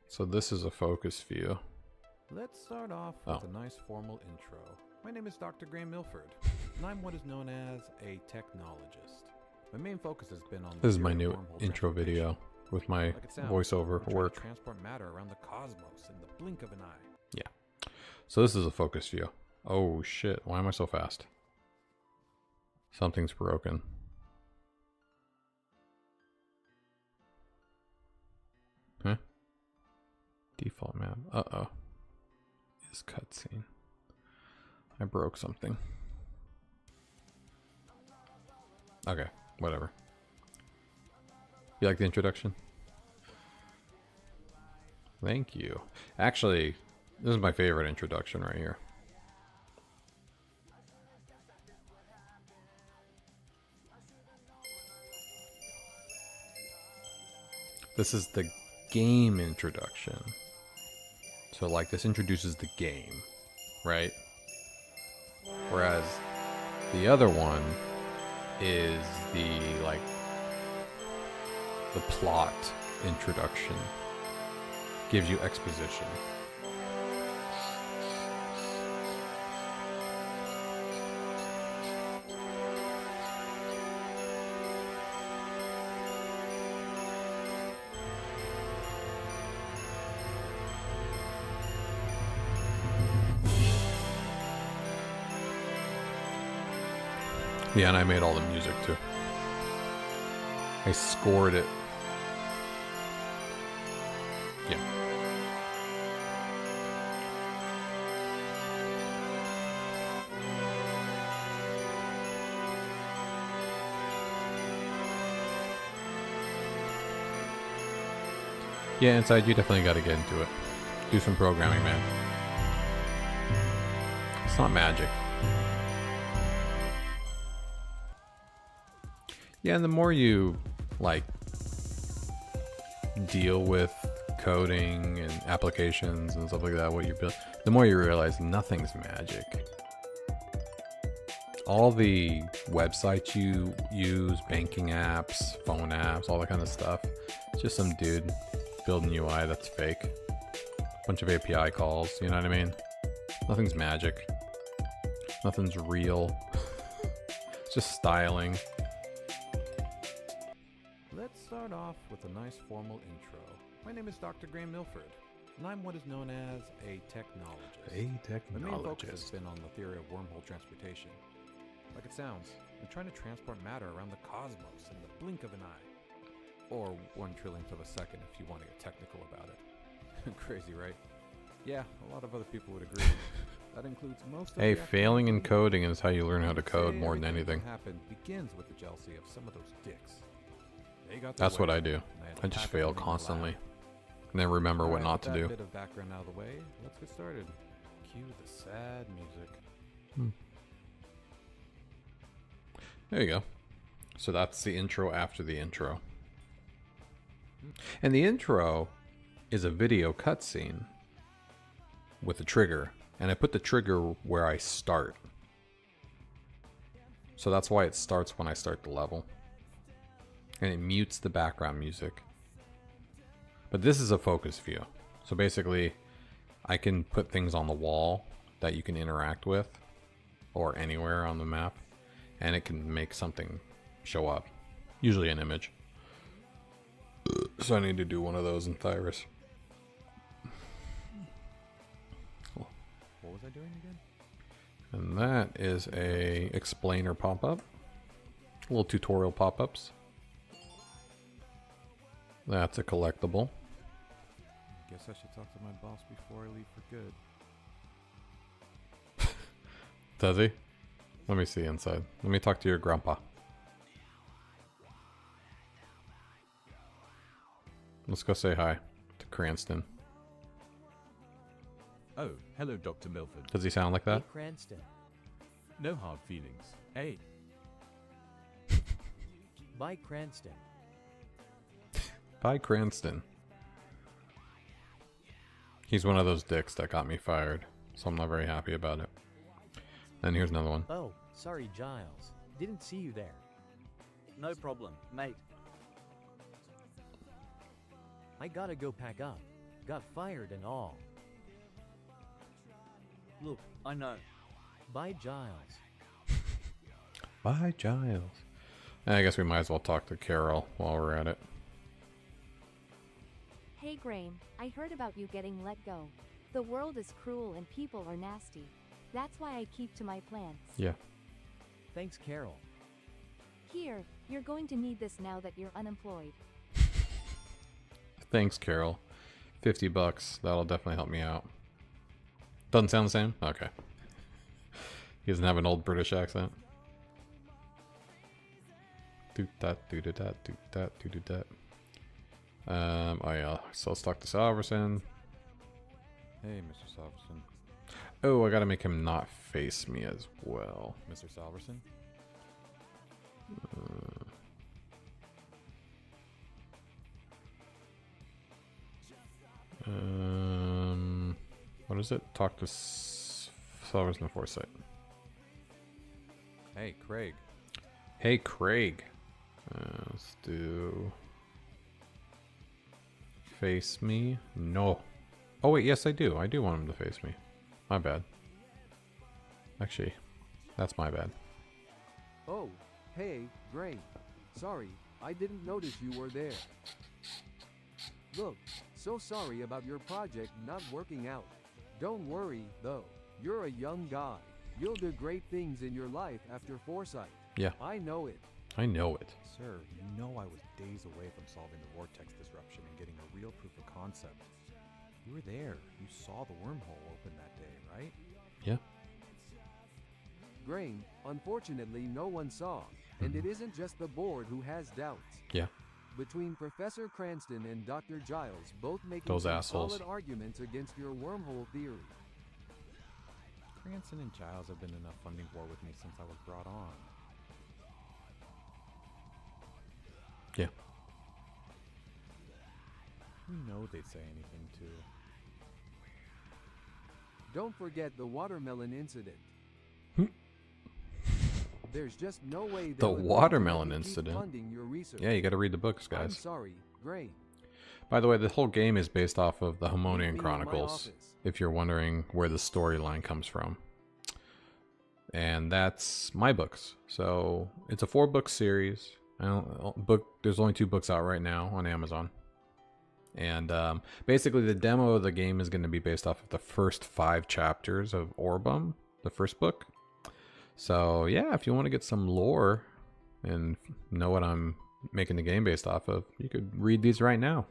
So this is a focus view. Let's start off with a nice formal intro. My name is Dr. Graham Milford, and I'm what is known as a technologist. My main focus has been on... This is my new intro video with my voiceover work. Transport matter around the cosmos in the blink of an eye. Yeah. So this is a focus view. Oh shit, why am I so fast? Something's broken. Huh? Default map. Uh-oh. Is cutscene. I broke something. Okay, whatever. You like the introduction? Thank you. Actually, this is my favorite introduction right here. This is the game introduction. So like this introduces the game, right? Whereas the other one is the plot introduction. Gives you exposition. Yeah, and I made all the music too. I scored it. Yeah. Yeah, Inside, you definitely got to get into it. Do some programming, man. It's not magic. Yeah, and the more you, deal with coding and applications and stuff like that, what you build, the more you realize nothing's magic. All the websites you use, banking apps, phone apps, all that kind of stuff, it's just some dude building UI that's fake. Bunch of API calls, you know what I mean? Nothing's magic. Nothing's real. It's just styling. Let's start off with a nice formal intro. My name is Dr. Graham Milford, and I'm what is known as a technologist. My main focus has been on the theory of wormhole transportation. Like it sounds, I'm trying to transport matter around the cosmos in the blink of an eye. Or 1/trillionth of a second if you want to get technical about it. Crazy, right? Yeah, a lot of other people would agree. That includes most of Hey, the failing in academic coding is how you learn how to I'd code say more than everything anything. that happened begins with the jealousy of some of those dicks. They got their That's what way, I do. and had to I just pack fail up and leave the constantly. lab. And then remember what Alright, not to with that do. bit of background out of the way, let's get started. Cue the sad music. There you go. So that's the intro after the intro. And the intro is a video cutscene with a trigger. And I put the trigger where I start. So that's why it starts when I start the level. And it mutes the background music. But this is a focus view. So basically, I can put things on the wall that you can interact with. Or anywhere on the map. And it can make something show up. Usually an image. So I need to do one of those in Thyrus. What was I doing again? And that is a explainer pop-up. Little tutorial pop-ups. That's a collectible. Guess I should talk to my boss before I leave for good. Does he? Let me see inside. Let me talk to your grandpa. Let's go say hi to Cranston. Oh, hello, Dr. Milford. Does he sound like that? Hey, Cranston. No hard feelings. Hey, Bye, Cranston. Bye, Cranston. He's one of those dicks that got me fired, so I'm not very happy about it. And here's another one. Oh, sorry, Giles. Didn't see you there. No problem, mate. I gotta go pack up. Got fired and all. Look, I know. Bye, Giles. Bye, Giles. And I guess we might as well talk to Carol while we're at it. Hey Graham, I heard about you getting let go. The world is cruel and people are nasty. That's why I keep to my plans. Yeah. Thanks, Carol. Here, you're going to need this now that you're unemployed. Thanks, Carol. $50. That'll definitely help me out. Doesn't sound the same? Okay. He doesn't have an old British accent. Do that, do that, do that, do that. Oh yeah, so let's talk to Salverson. Hey, Mr. Salverson. Oh, I gotta make him not face me as well. Mr. Salverson? What is it? Talk to Salverson Foresight. Hey, Craig. Hey, Craig. Let's do... Face me? No. Oh wait, yes I do. I do want him to face me. My bad. Actually, that's my bad. Oh, hey, Graham. Sorry, I didn't notice you were there. Look, so sorry about your project not working out. Don't worry, though. You're a young guy. You'll do great things in your life after Foresight. Yeah. I know it. I know it. Sir, you know I was days away from solving the vortex disruption and getting a real proof of concept. You were there. You saw the wormhole open that day, right? Yeah. Graham, unfortunately no one saw. And it isn't just the board who has doubts. Yeah. Between Professor Cranston and Dr. Giles both making Those some assholes. solid arguments against your wormhole theory. Cranston and Giles have been in a funding war with me since I was brought on. Yeah. You know they'd say anything too. Don't forget the watermelon incident. There's just no way The they would watermelon let you keep incident? funding your research. Yeah, you got to read the books, I'm guys. sorry, Gray. By the way, the whole game is based off of the Meet me Harmonian in my Chronicles, office. if you're wondering where the storyline comes from. And that's my books. So it's a 4-book series. There's only 2 books out right now on Amazon. And basically the demo of the game is going to be based off of the first 5 chapters of Orbem, the first book. So yeah, if you want to get some lore and know what I'm making the game based off of, you could read these right now.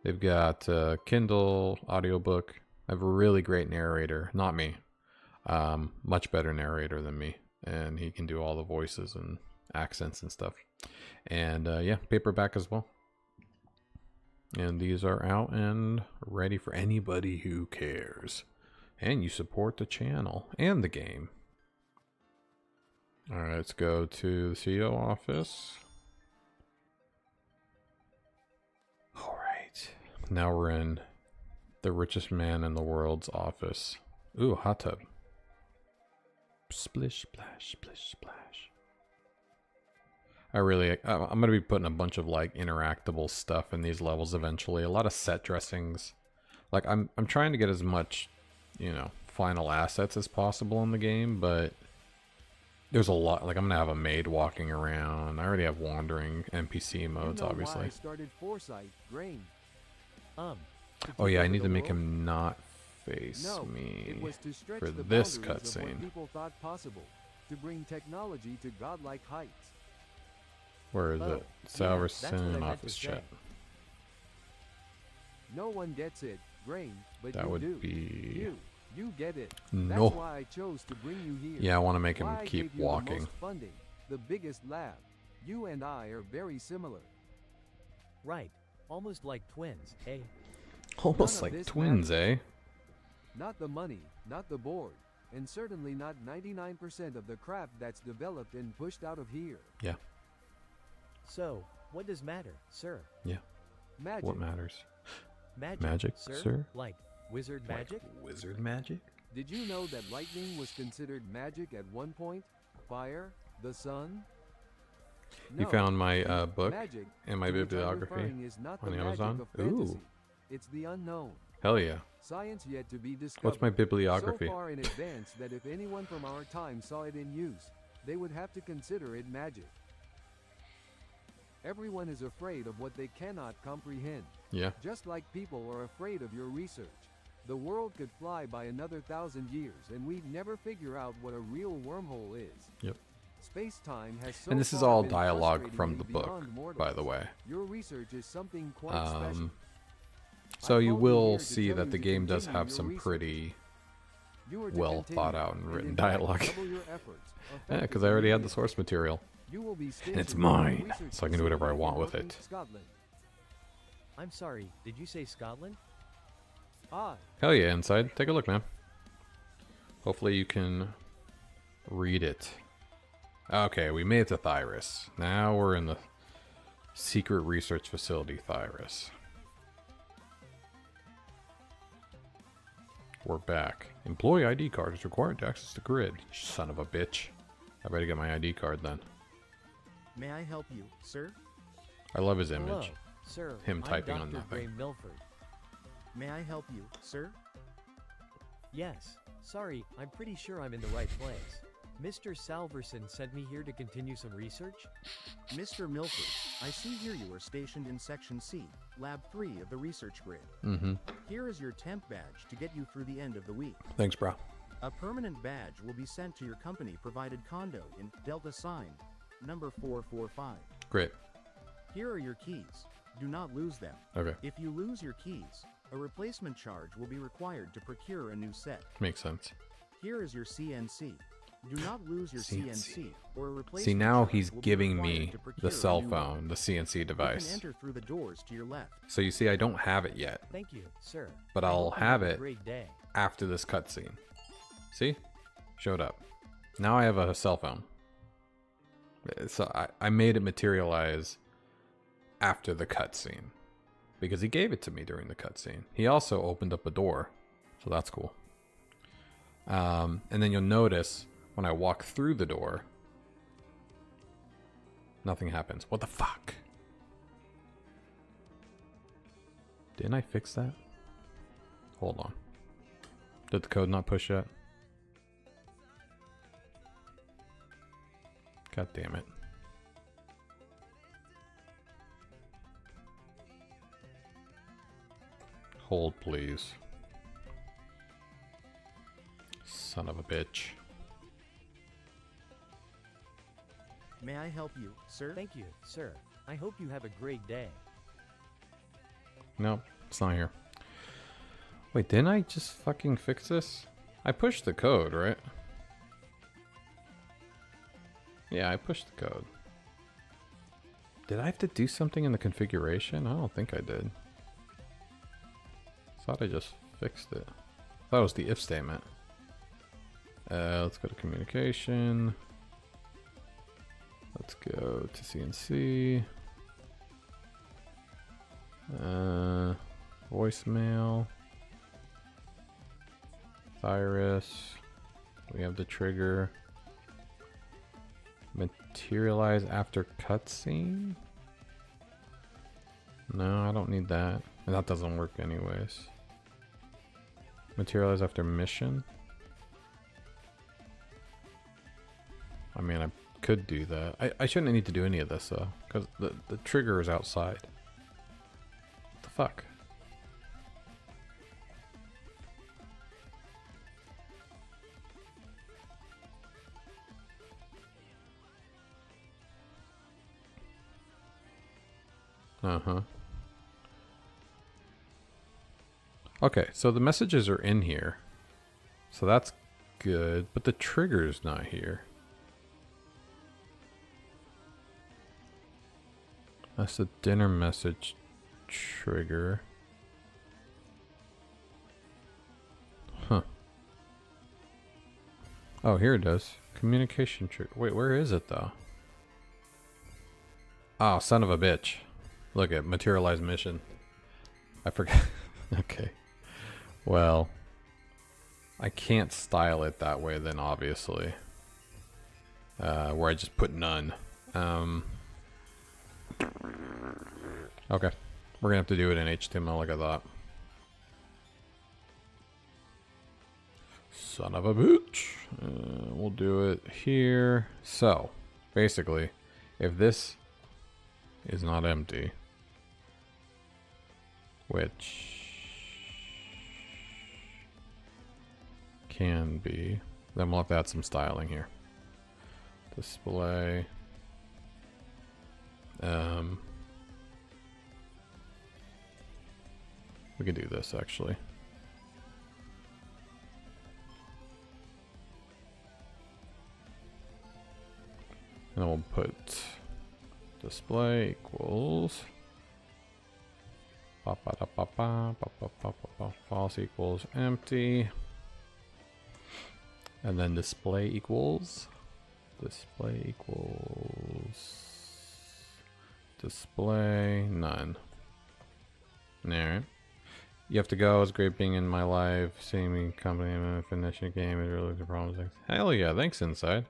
They've got Kindle audiobook. I have a really great narrator, not me, much better narrator than me, and he can do all the voices and accents and stuff. And yeah, paperback as well. And these are out and ready for anybody who cares. And you support the channel and the game. All right, let's go to the CEO office. All right, now we're in the richest man in the world's office. Ooh, hot tub. Splish, splash, splish, splash. I'm going to be putting a bunch of like interactable stuff in these levels eventually. A lot of set dressings. Like I'm trying to get as much, final assets as possible in the game, but there's a lot. Like I'm going to have a maid walking around. I already have wandering NPC modes, obviously. Why I started Foresight, Grain. To Oh take yeah, I over need the to make world? him not face No, me it was to stretch for the this boundaries of what cutscene. people thought possible, to bring technology to godlike heights. Where is Oh, it? that's what I Salverson meant office to say. chat. No one gets it, Grain, but That you would do. be You get it. no. That's why I chose to bring you here. Yeah, I want to make him Why I keep gave you the walking. most funding, the biggest lab. You and I are very similar. Right. Almost like twins, eh? Almost of like this twins, eh? Not the money, not the board, and certainly not 99% of the crap that's developed and pushed out of here. Yeah, So, what does matter, sir? yeah. Magic. What matters? Magic, Magic, sir? Like wizard Like magic? wizard magic? Did you know that lightning was considered magic at one point? Fire? The sun? You No, found my book magic, and my to which I'm bibliography referring, is not on the Amazon? magic of fantasy. Ooh. It's the unknown. Hell yeah. Science yet to be discovered. What's my bibliography? So far in advance that if anyone from our time saw it in use, they would have to consider it magic. Everyone is afraid of what they cannot comprehend. Yeah. Just like people are afraid of your research. The world could fly by another 1,000 years and we'd never figure out what a real wormhole is. Yep. Space-time has so And this is far all been dialogue from the frustratingly book, beyond mortals. by the way. Your research is something quite special. So I you called will here to see tell that you the to game does continue have your some research. pretty You are to well continue, thought out and written in fact, dialogue. double your efforts, Yeah, because I already had the effectively. source material. You will be And it's stationed at a mine, research so I can do whatever I facility want in with Orkney, it. Scotland. I'm sorry, did you say Scotland? Hell yeah, inside. Take a look, man. Hopefully you can read it. Okay, we made it to Thyrus. Now we're in the secret research facility, Thyrus. We're back. Employee ID card is required to access the grid. Son of a bitch. I better get my ID card then. May I help you, sir? I love his Hello, image. sir. Him I'm typing on Dr. nothing. Gray Milford. May I help you, sir? Yes. Sorry, I'm pretty sure I'm in the right place. Mr. Salverson sent me here to continue some research. Mr. Milford, I see here you are stationed in Section C, Lab 3 of the research grid. Mm-hmm. Here is your temp badge to get you through the end of the week. Thanks, bro. A permanent badge will be sent to your company-provided condo in Delta Sign, number 445. Great. Here are your keys. Do not lose them. Okay. If you lose your keys, a replacement charge will be required to procure a new set. Makes sense. Here is your CNC. Do not lose your CNC, or a replacement See, now charge he's will be giving required me to procure the a cell new one. phone, the CNC You device. can enter through the doors to your left. So you see, I don't have it yet Thank you, sir. But I I'll hope you have a it. Great day. after this cutscene. See? Showed up. Now I have a cell phone. So I made it materialize after the cutscene. Because he gave it to me during the cutscene. He also opened up a door. So that's cool. And then you'll notice when I walk through the door, nothing happens. What the fuck? Didn't I fix that? Hold on. Did the code not push yet? God damn it. Hold, please. Son of a bitch. May I help you, sir? Thank you, sir. I hope you have a great day. Nope, it's not here. Wait, didn't I just fucking fix this? I pushed the code, right? Yeah, I pushed the code. Did I have to do something in the configuration? I don't think I did. Thought I just fixed it. That was the if statement. Let's go to communication. Let's go to CNC. Voicemail. Virus. We have the trigger. Materialize after cutscene? No, I don't need that. And that doesn't work anyways. Materialize after mission? I mean, I could do that. I shouldn't need to do any of this though, because the trigger is outside. What the fuck? Uh-huh. Okay, so the messages are in here. So that's good, but the trigger's not here. That's the dinner message trigger. Huh. Oh, here it is. Communication trigger. Wait, where is it though? Oh, son of a bitch. Look at materialize mission. I forgot. Okay. Well, I can't style it that way then, obviously. Where I just put none. Okay. We're gonna have to do it in HTML like I thought. Son of a bitch. We'll do it here. So, basically, if this is not empty, which can be, then we'll have to add some styling here. Display. We can do this actually. And then we'll put display equals false equals empty, and then display equals display none. Alright. You have to go. It's great being in my life. Seeing me company and finishing a game is really the problem. Hell yeah, thanks Inside.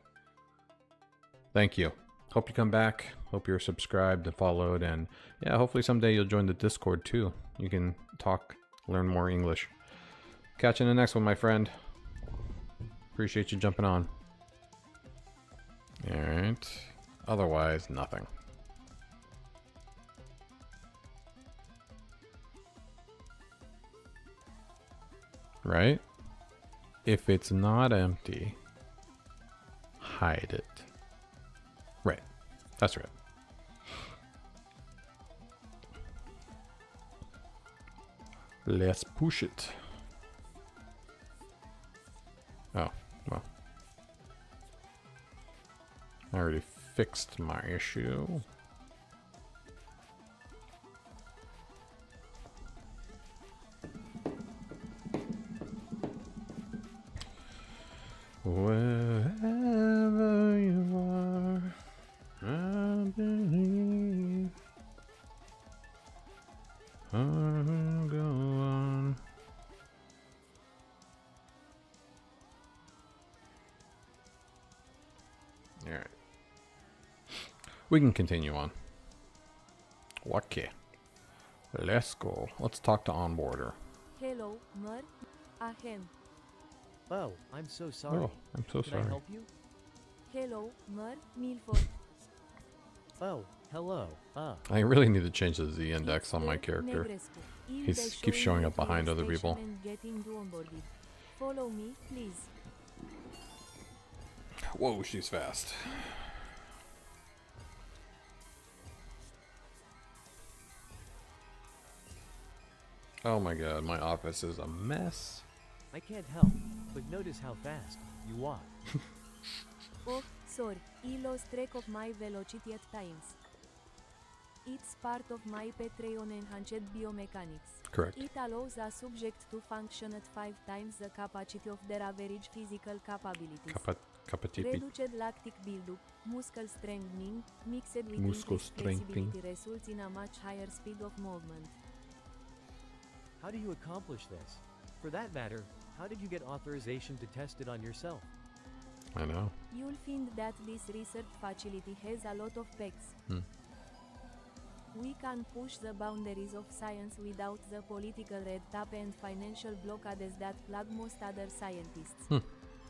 Thank you. Hope you come back. Hope you're subscribed and followed, and yeah, hopefully someday you'll join the Discord too. You can talk, learn more English. Catch you in the next one, my friend. Appreciate you jumping on. Alright. Otherwise, nothing. Right? If it's not empty, hide it. Right. That's right. Let's push it. Oh, well. I already fixed my issue. Wherever you are, I believe I'll go on. We can continue on. Okay. Let's go. Let's talk to onboarder. Hello, Mer. Ahem. Oh, I'm so sorry. Oh, I'm so Can sorry. I help you? Hello, Mer. Milford. Oh, hello. I really need to change the Z index on my character. Negrescu. He keeps showing up behind other people. And getting onboarded. Follow me, please. Whoa, she's fast. Oh my god, my office is a mess. I can't help, but notice how fast you walk. Oh, sorry. I lost track of my velocity at times. It's part of my Patreon enhanced biomechanics. Correct. It allows a subject to function at 5 times the capacity of their average physical capabilities. Capatipi. Reduced lactic buildup, muscle strengthening, mixed with Muscle increased strengthening. flexibility results in a much higher speed of movement. How do you accomplish this? For that matter, how did you get authorization to test it on yourself? I know. You'll find that this research facility has a lot of pecs. We can push the boundaries of science without the political red tape and financial blockades that plague most other scientists.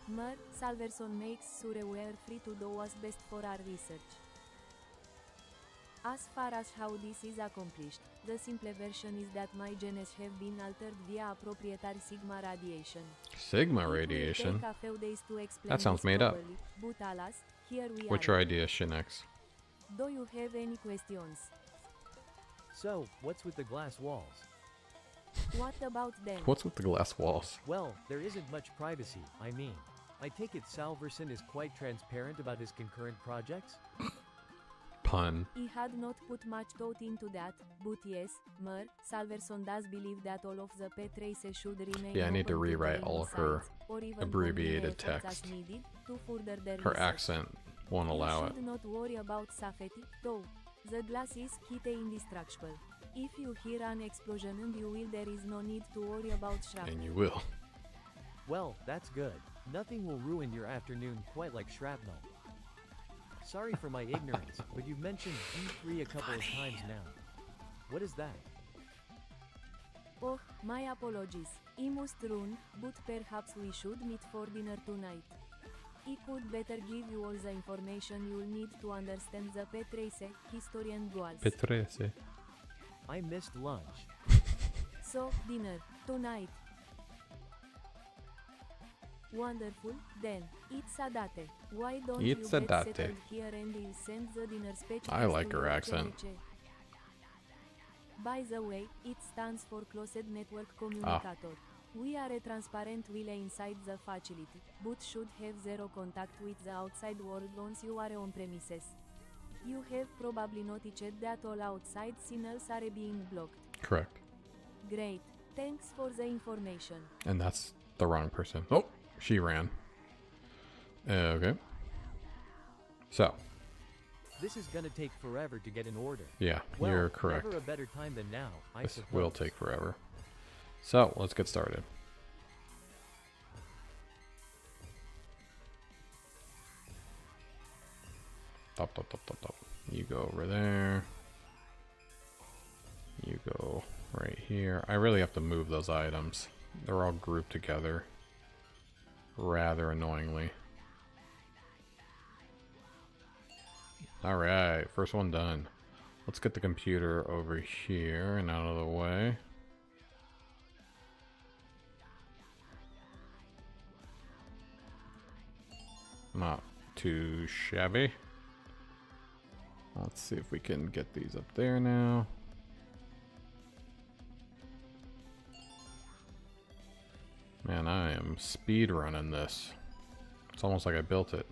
Mer, Salverson makes sure we're free to do what's best for our research. As far as how this is accomplished, the simple version is that my genes have been altered via a proprietary sigma radiation. Sigma It will radiation? take a few days to explain That sounds this made up. properly, but alas, here we What's are. your idea, Shinex? Do you have any questions? So, what's with the glass walls? What about them? What's with the glass walls? Well, there isn't much privacy, I mean. I take it Salverson is quite transparent about his concurrent projects? Pun. He had not put much thought into that, but yes, Mer, Salverson does believe that all of the pet races should remain Yeah, I need to open rewrite their all of her insights, or even abbreviated combine efforts text. as needed to further their Her research. accent won't allow You it. should not worry about safety, though. The glass is kite indestructible. If you hear an explosion and you will, there is no need to worry about shrapnel. And you will. Well, that's good. Nothing will ruin your afternoon quite like shrapnel. Sorry for my ignorance, but you've mentioned D3 a couple of times now. What is that? Oh, my apologies. I must run, but perhaps we should meet for dinner tonight. I could better give you all the information you'll need to understand the pet race, history and goals. Petrese. I missed lunch. So, dinner, tonight. Wonderful, then, it's a date. Why don't It's you a get date. settled here and I'll send the dinner special. I like her accent. By the way, it stands for Closed Network Communicator. We are a transparent relay inside the facility, but should have zero contact with the outside world once you are on premises. You have probably noticed that all outside signals are being blocked. Correct. Great, thanks for the information. And that's the wrong person. Oh, she ran. Okay. So, This is gonna take forever to get in order. yeah, Well, you're correct. never a better time than now, I This suppose. will take forever. So, let's get started. Top, top, top, top, top. You go over there. You go right here. I really have to move those items. They're all grouped together. Rather annoyingly. Alright, first one done. Let's get the computer over here and out of the way. Not too shabby. Let's see if we can get these up there now. Man, I am speed running this. It's almost like I built it.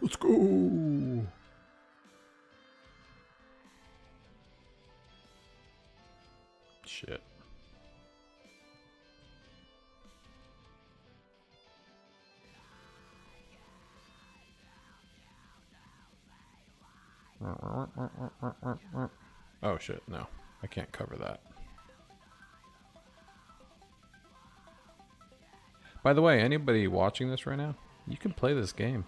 Let's go! Shit. Oh shit, no. I can't cover that. By the way, anybody watching this right now, you can play this game.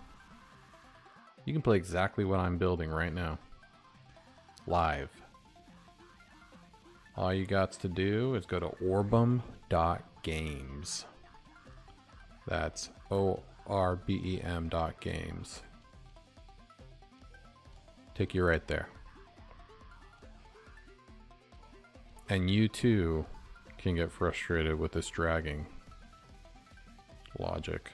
You can play exactly what I'm building right now. Live. All you got to do is go to orbem.games. That's ORBEM.games. Take you right there. And you too can get frustrated with this dragging logic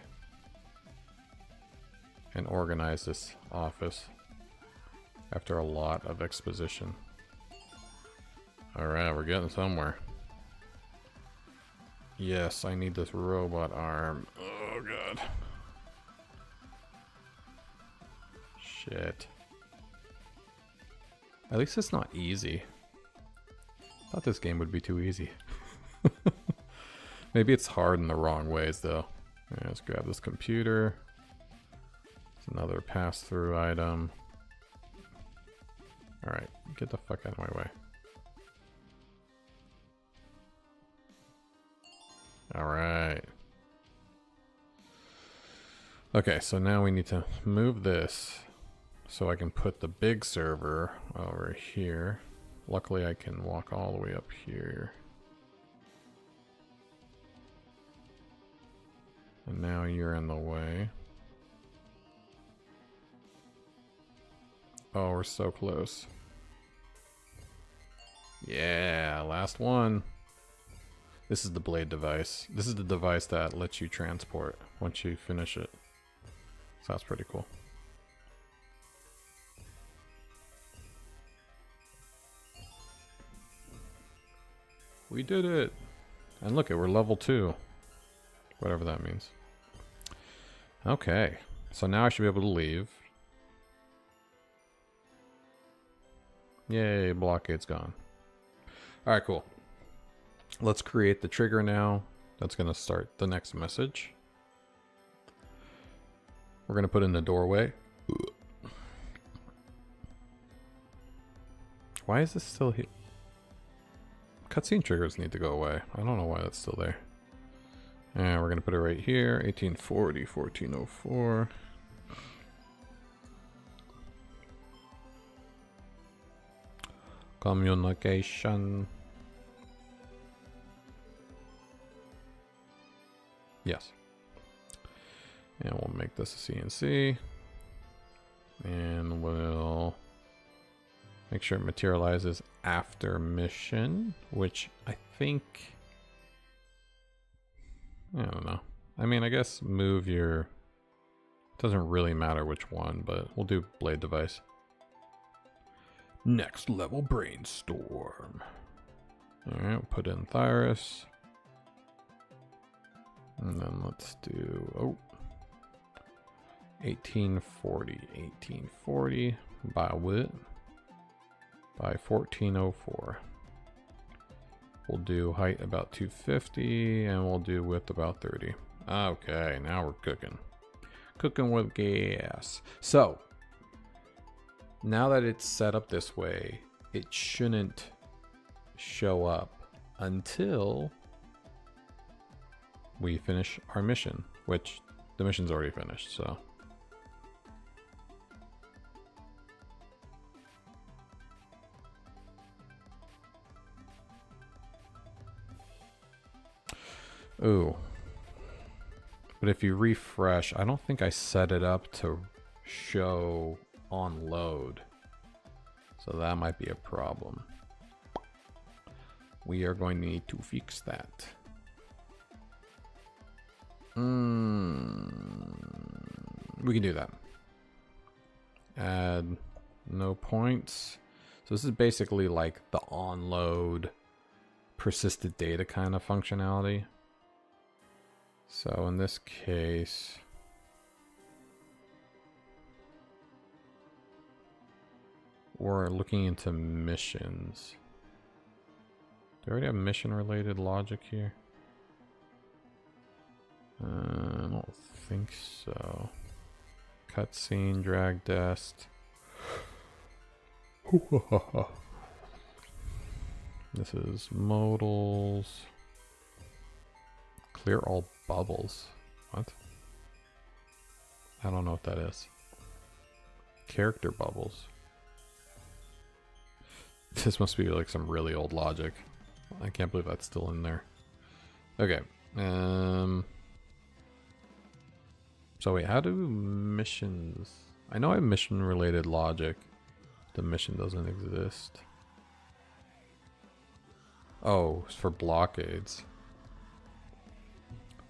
and organize this office after a lot of exposition. Alright, we're getting somewhere. Yes, I need this robot arm. Oh god. Shit. At least it's not easy. Thought this game would be too easy. Maybe it's hard in the wrong ways though. Yeah, let's grab this computer. It's another pass-through item. Alright, get the fuck out of my way. Alright. Okay, so now we need to move this so I can put the big server over here. Luckily I can walk all the way up here. And now you're in the way. Oh, we're so close. Yeah, last one. This is the blade device. This is the device that lets you transport once you finish it. So that's pretty cool. We did it! And look, we're level 2. Whatever that means. Okay, so now I should be able to leave. Yay, blockade's gone. Alright, cool. Let's create the trigger now. That's going to start the next message. We're going to put in the doorway. Why is this still here? Cutscene triggers need to go away. I don't know why that's still there. And we're going to put it right here. 1840, 1404. Communication. Yes. And we'll make this a CNC. And we'll make sure it materializes after mission, which I think... I don't know. I mean, I guess move your... Doesn't really matter which one, but we'll do blade device. Next level brainstorm. Alright, we'll put in Thyrus. And then let's do... Oh. 1840. 1840. By what? By 1404. We'll do height about 250 and we'll do width about 30. Okay, now we're cooking. Cooking with gas. So, now that it's set up this way, it shouldn't show up until we finish our mission, which the mission's already finished, so. Ooh. But if you refresh, I don't think I set it up to show on load. So that might be a problem. We are going to need to fix that. We can do that. Add no points. So this is basically like the onload persisted data kind of functionality. So in this case, we're looking into missions. Do we already have mission related logic here? I don't think so. Cutscene, drag dest. This is modals. Clear all bubbles. What? I don't know what that is. Character bubbles. This must be like some really old logic. I can't believe that's still in there. Okay. So wait, how do missions... I know I have mission related logic. The mission doesn't exist. Oh, it's for blockades.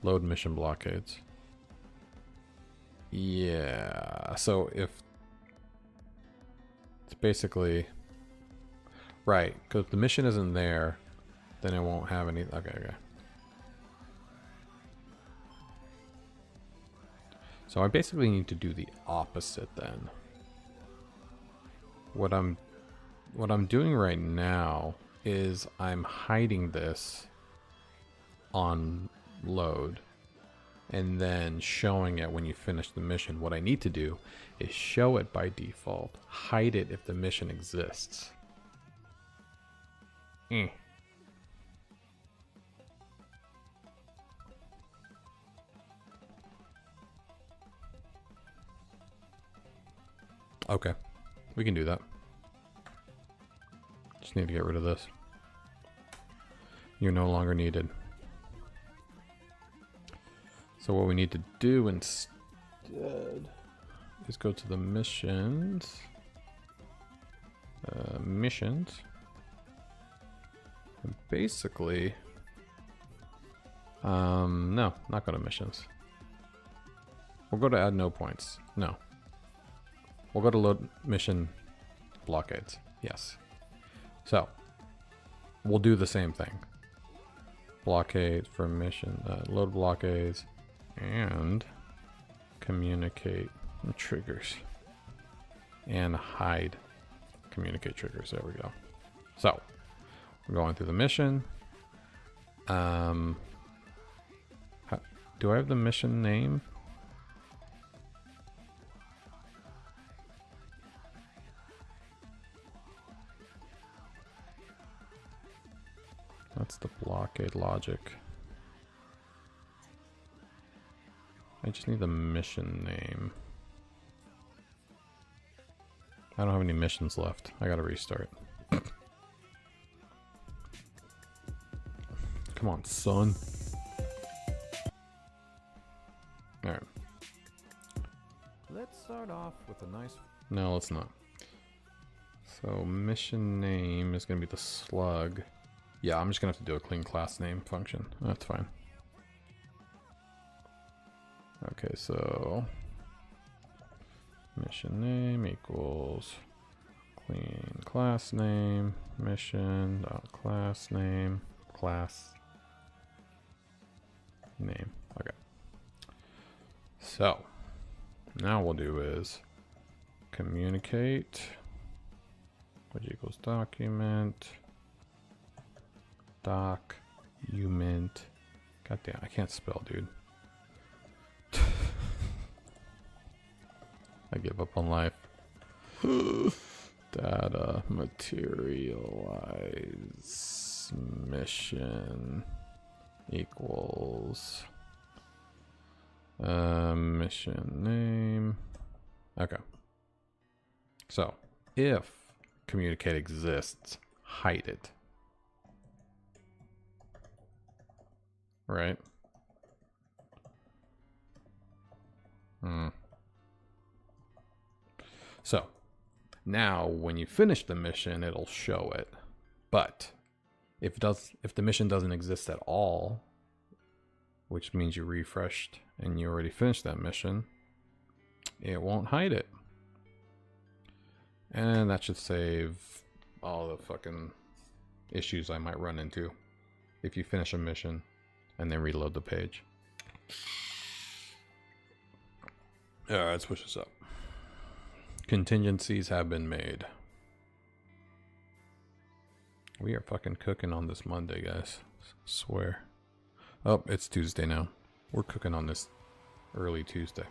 Load mission blockades. Yeah, so if... It's basically... Right, because the mission isn't there, then it won't have any... Okay. So I basically need to do the opposite then. What I'm doing right now is I'm hiding this on load and then showing it when you finish the mission. What I need to do is show it by default, hide it if the mission exists. Okay, we can do that. Just need to get rid of this. You're no longer needed. So what we need to do instead is go to the missions. Missions. And basically, no, not go to missions. We'll go to add no points. No. We'll go to load mission blockades. Yes. So, we'll do the same thing. Blockade for mission, load blockades, and communicate triggers. And hide communicate triggers. There we go. So, we're going through the mission. Do I have the mission name? That's the blockade logic. I just need the mission name. I don't have any missions left. I gotta restart. Come on, son. Alright. Let's start off with a nice... No, let's not. So, mission name is gonna be the slug. Yeah, I'm just gonna have to do a clean class name function. That's fine. Okay, so mission name equals clean class name mission dot class name class name. Okay. So now what we'll do is communicate, which equals document. Document. God damn, I can't spell, dude. I give up on life. Data materialize mission equals mission name. Okay. So if communicate exists, hide it. Right. So now when you finish the mission, it'll show it. But if the mission doesn't exist at all, which means you refreshed and you already finished that mission, it won't hide it. And that should save all the fucking issues I might run into if you finish a mission and then reload the page. Alright, let's push this up. Contingencies have been made. We are fucking cooking on this Monday, guys. Swear. Oh, it's Tuesday now. We're cooking on this early Tuesday.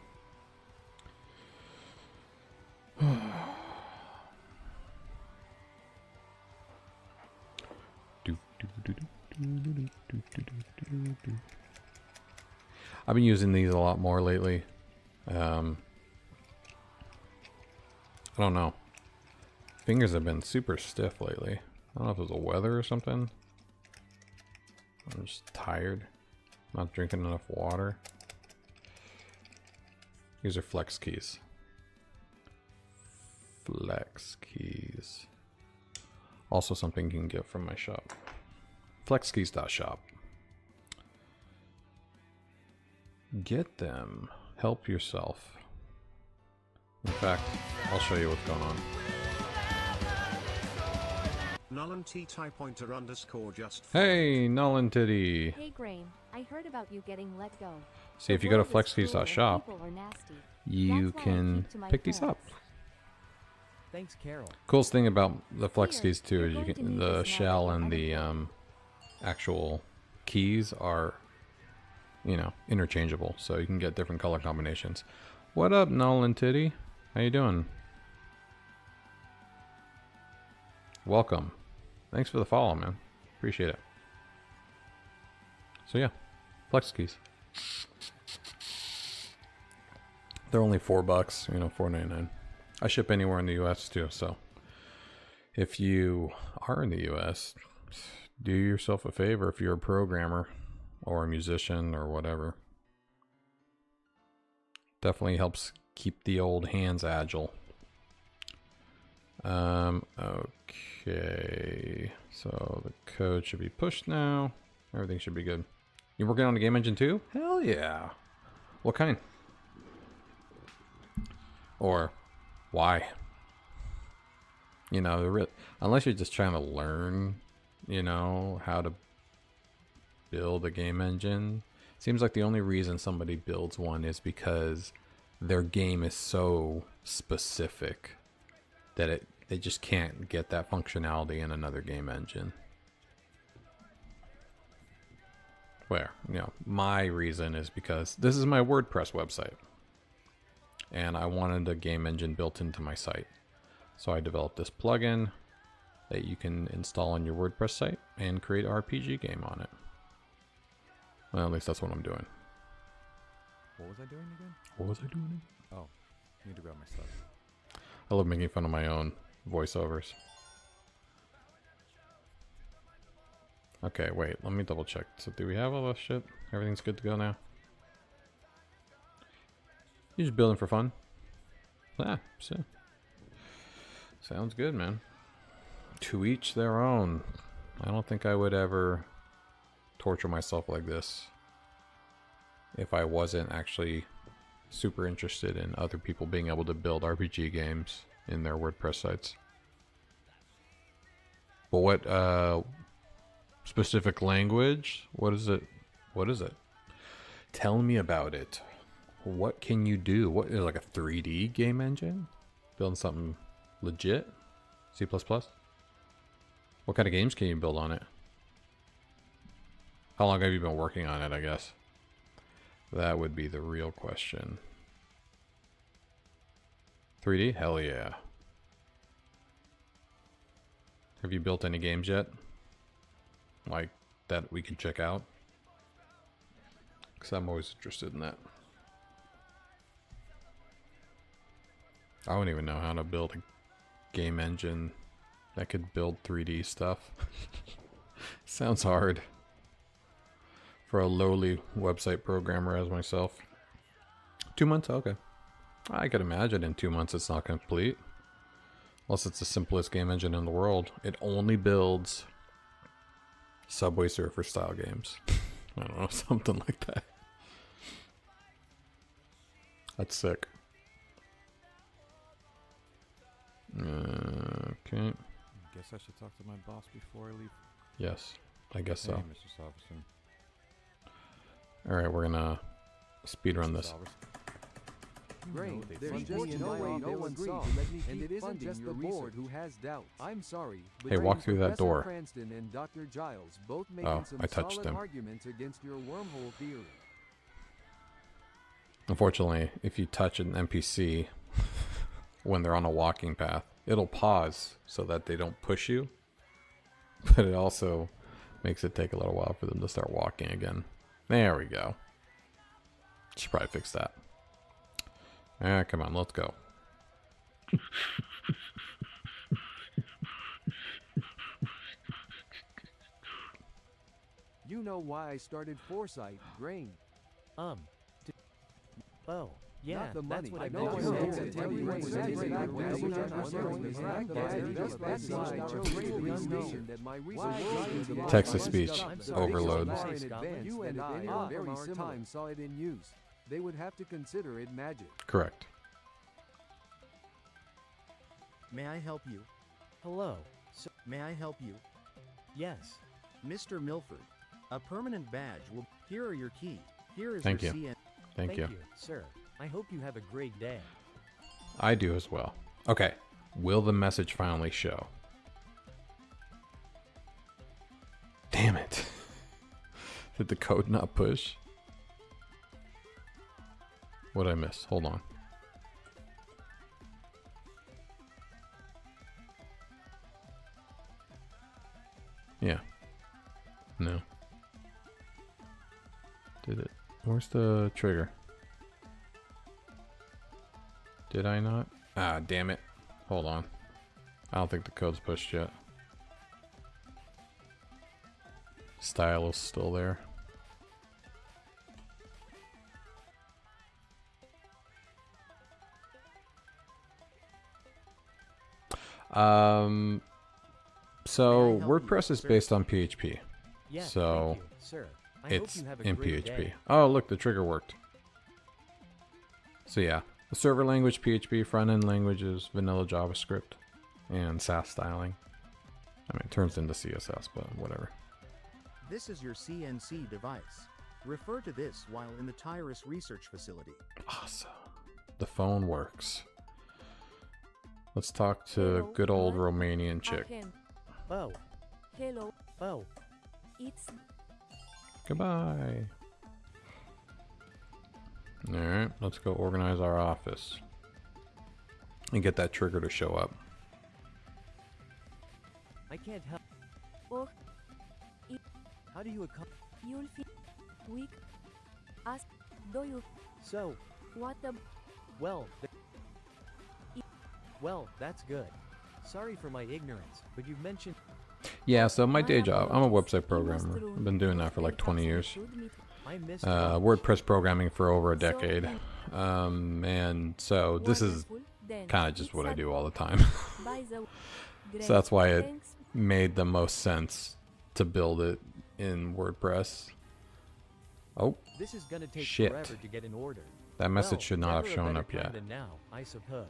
I've been using these a lot more lately. I don't know. Fingers have been super stiff lately. I don't know if it was the weather or something. I'm just tired. Not drinking enough water. These are flex keys. Flex keys. Also something you can get from my shop. Flexkeys.shop. Get them. Help yourself. In fact, I'll show you what's going on. Nolan T tie pointer _ just. Hey, Nolan Titty. Hey Grain, I heard about you getting let go. See, if you go to flexkeys.shop, you can pick these up. Thanks, Carol. Coolest thing about the flex keys too is you can, the shell and the actual keys are, you know, interchangeable, so you can get different color combinations. What up, Nolan Titty? How you doing? Welcome. Thanks for the follow, man. Appreciate it. So yeah, flex keys. They're only $4, you know, $4.99. I ship anywhere in the US too, so if you are in the US, do yourself a favor if you're a programmer or a musician or whatever. Definitely helps keep the old hands agile. Okay, so the code should be pushed now. Everything should be good. You working on the game engine too? Hell yeah. What kind? Or why? You know, unless you're just trying to learn, you know, how to build a game engine. Seems like the only reason somebody builds one is because their game is so specific that they just can't get that functionality in another game engine. Where, you know, my reason is because this is my WordPress website. And I wanted a game engine built into my site. So I developed this plugin that you can install on your WordPress site and create an RPG game on it. Well, at least that's what I'm doing. What was I doing again? What was I doing? Oh, I need to grab my stuff. I love making fun of my own voiceovers. Okay, wait, let me double check. So do we have all this shit? Everything's good to go now? You just building for fun? Yeah, so. Sounds good, man. To each their own. I don't think I would ever torture myself like this if I wasn't actually super interested in other people being able to build RPG games in their WordPress sites. But what specific language? What is it? What is it? Tell me about it. What can you do? What is like a 3D game engine? Building something legit? C++? What kind of games can you build on it? How long have you been working on it, I guess? That would be the real question. 3D? Hell yeah. Have you built any games yet? Like, that we can check out? Because I'm always interested in that. I don't even know how to build a game engine that could build 3D stuff. Sounds hard. For a lowly website programmer as myself. 2 months? Okay. I could imagine in 2 months it's not complete. Unless it's the simplest game engine in the world. It only builds Subway Surfer style games. I don't know, something like that. That's sick. Okay. Guess I should talk to my boss before I leave. Yes, I guess so. Hey, Mr. Salverson. Alright, we're gonna speed run this. Great. There's just no way no one saw, and it isn't just the board who has doubts. I'm sorry, but Hey, walk through that Professor door. Cranston and Dr. Giles both making Oh, some I touched solid him. arguments against your wormhole theory. Unfortunately, if you touch an NPC when they're on a walking path, it'll pause so that they don't push you. But it also makes it take a little while for them to start walking again. There we go. Should probably fix that. Ah, come on, let's go. You know why I started Foresight, Grain. To, oh, yeah, Not the that's money. what I No meant. one else can tell you what's Text to speech overload. You and I are very similar. Saw it in use. They would have to consider it magic. Correct. May I help you? Hello. May I help you? Yes. Mr. Milford, a permanent badge will. Here are your keys. Here is Thank your you. CN. Thank you. sir. I hope you have a great day. I do as well. Okay. Will the message finally show? Damn it. Did the code not push? What'd I miss? Hold on. Yeah. No. Did it? Where's the trigger? Did I not? Ah, damn it. Hold on. I don't think the code's pushed yet. Style is still there. So WordPress is based on PHP. Yeah, So thank you, sir. I it's hope you have a in great PHP. day. Oh, look, the trigger worked. So yeah, the server language PHP, front end language is vanilla JavaScript and Sass styling. I mean, it turns into CSS, but whatever. This is your CNC device. Refer to this while in the Tyrus Research Facility. Awesome. The phone works. Let's talk to Hello, good old what? Romanian chick. Ahem. Oh, Hello, oh, it's Goodbye. Alright, let's go organize our office. And get that trigger to show up. I can't help. oh, How do you accomplish? you'll feel weak. Ask, do you So, what the well, well, that's good. Sorry for my ignorance, but you've mentioned. Yeah, so my day job, I'm a apologies. website You must programmer. rule. I've been doing that for like 20 years. Should meet. I missed. WordPress programming for over a decade. And so this is Wonderful. Then kind of just it's what I a- do all the time. by the Great. So that's why it Thanks. made the most sense to build it in WordPress. Oh, This is gonna take Shit. forever to get in order. that message Well, should not have never a shown better up time yet. than now, I suppose.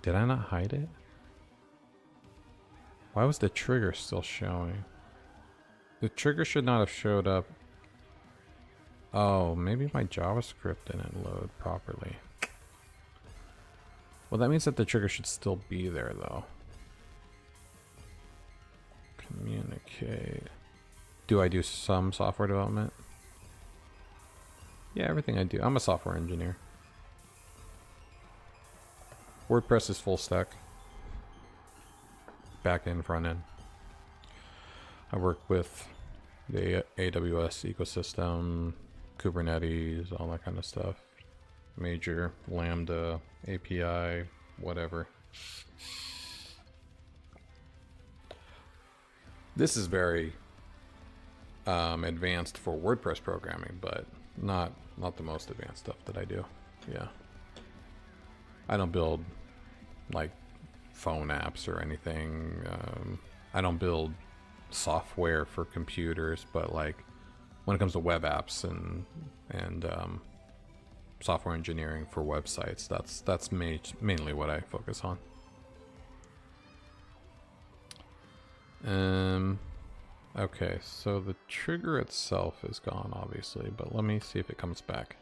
Did I not hide it? Why was the trigger still showing? The trigger should not have showed up. Oh, maybe my JavaScript didn't load properly. Well, that means that the trigger should still be there, though. Communicate. Do I do some software development? Yeah, everything I do. I'm a software engineer. WordPress is full stack. Back end, front end. I work with the AWS ecosystem, Kubernetes, all that kind of stuff. Major, Lambda, API, whatever. This is very advanced for WordPress programming, but not the most advanced stuff that I do. Yeah. I don't build like phone apps or anything. I don't build software for computers, but like when it comes to web apps and software engineering for websites, that's mainly what I focus on. Okay, so the trigger itself is gone, obviously, but let me see if it comes back.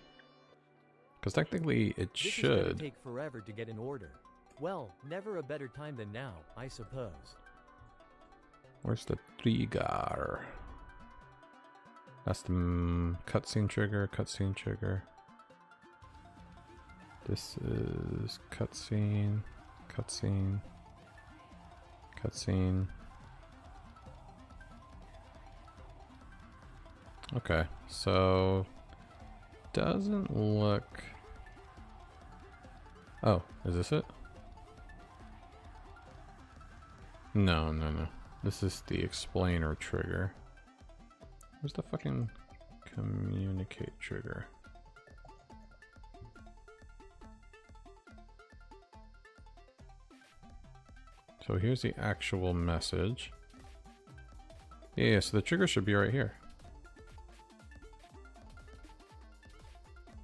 Because technically it This is gonna should. take forever to get in order. Well, never a better time than now, I suppose. Where's the trigger? That's the cutscene trigger, cutscene trigger. This is cutscene, cutscene, cutscene. Okay, so doesn't look... Oh, is this it? No, no, no. This is the explainer trigger. Where's the fucking communicate trigger? So here's the actual message. Yeah, so the trigger should be right here.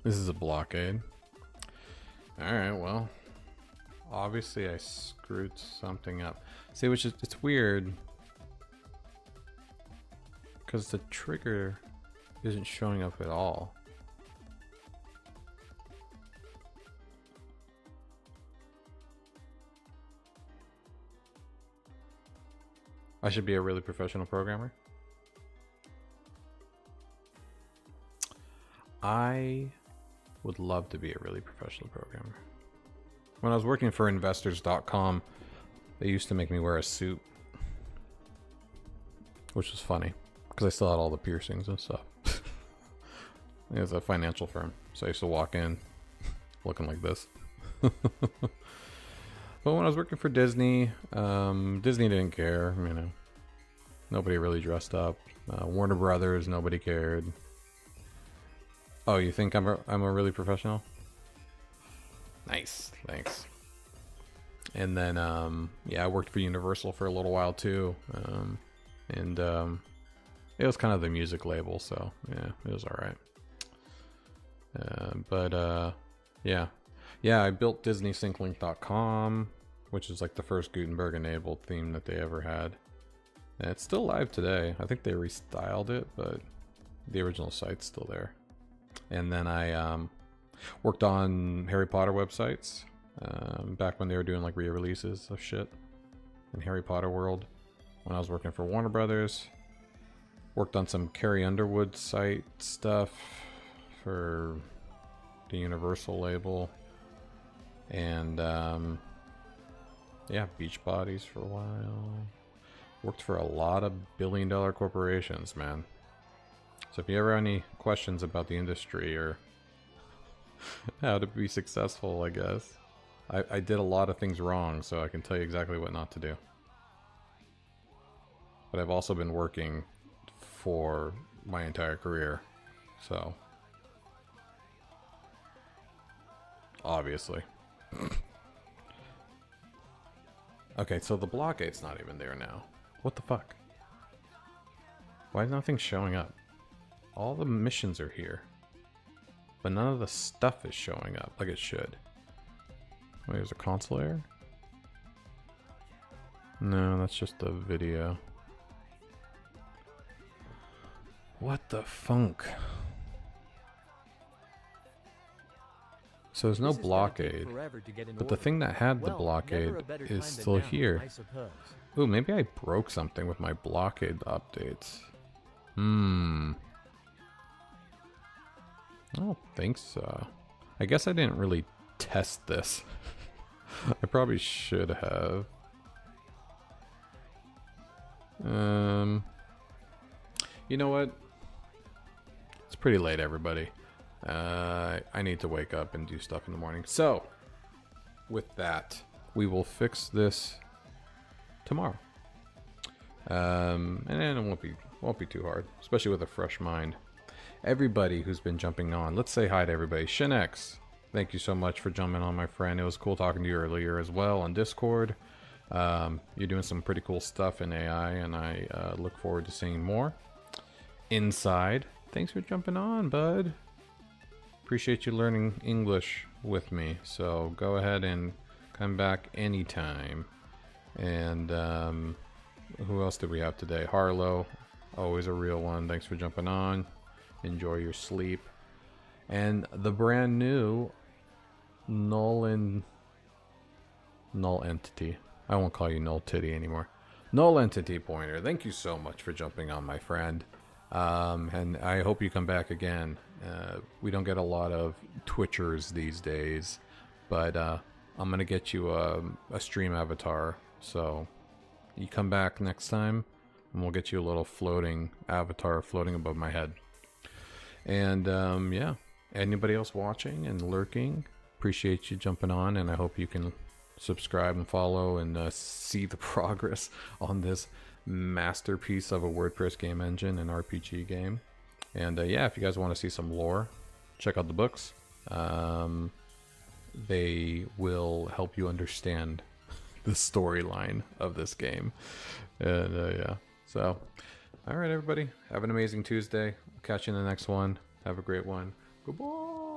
This is a blockade. Alright, well. Obviously I screwed something up. See, which is, it's weird. Because the trigger isn't showing up at all. I should be a really professional programmer. I would love to be a really professional programmer. When I was working for investors.com, they used to make me wear a suit. Which was funny, because I still had all the piercings and stuff. It was a financial firm, so I used to walk in looking like this. But when I was working for Disney, Disney didn't care, you know. Nobody really dressed up. Warner Brothers, nobody cared. Oh, you think I'm a really professional? Nice, thanks. And then, yeah, I worked for Universal for a little while too. And it was kind of the music label, so yeah, it was all right. Yeah. Yeah, I built DisneySyncLink.com, which is like the first Gutenberg-enabled theme that they ever had. And it's still live today. I think they restyled it, but the original site's still there. And then I worked on Harry Potter websites back when they were doing like re-releases of shit in Harry Potter world. When I was working for Warner Brothers, worked on some Carrie Underwood site stuff for the Universal label. And yeah, Beachbodies for a while. Worked for a lot of billion-dollar corporations, man. So if you ever have any questions about the industry or how to be successful, I guess. I did a lot of things wrong, so I can tell you exactly what not to do. But I've also been working for my entire career, so obviously. Okay, so the blockade's not even there now. What the fuck? Why is nothing showing up? All the missions are here, but none of the stuff is showing up like it should. Wait, there's a console error? No, that's just the video. What the funk? So there's no blockade, but the thing that had the blockade is still here. Ooh, maybe I broke something with my blockade updates. I don't think so. I guess I didn't really test this. I probably should have. You know what? It's pretty late, everybody. I need to wake up and do stuff in the morning. So, with that, we will fix this tomorrow. And then it won't be too hard, especially with a fresh mind. Everybody who's been jumping on, let's say hi to everybody. Shinex, thank you so much for jumping on, my friend. It was cool talking to you earlier as well on Discord. You're doing some pretty cool stuff in AI, and I look forward to seeing more. Inside, thanks for jumping on, bud. Appreciate you learning English with me, so go ahead and come back anytime. And who else did we have today? Harlow, always a real one. Thanks for jumping on. Enjoy your sleep. And the brand new null entity. I won't call you null titty anymore. Null entity pointer. Thank you so much for jumping on, my friend. And I hope you come back again. We don't get a lot of Twitchers these days, but I'm gonna get you a stream avatar. So you come back next time, and we'll get you a little floating avatar floating above my head. And yeah, anybody else watching and lurking, appreciate you jumping on, and I hope you can subscribe and follow and see the progress on this masterpiece of a WordPress game engine and RPG game. And yeah, if you guys want to see some lore, check out the books. They will help you understand the storyline of this game. And yeah, so all right, everybody, have an amazing Tuesday. Catch you in the next one. Have a great one. Goodbye.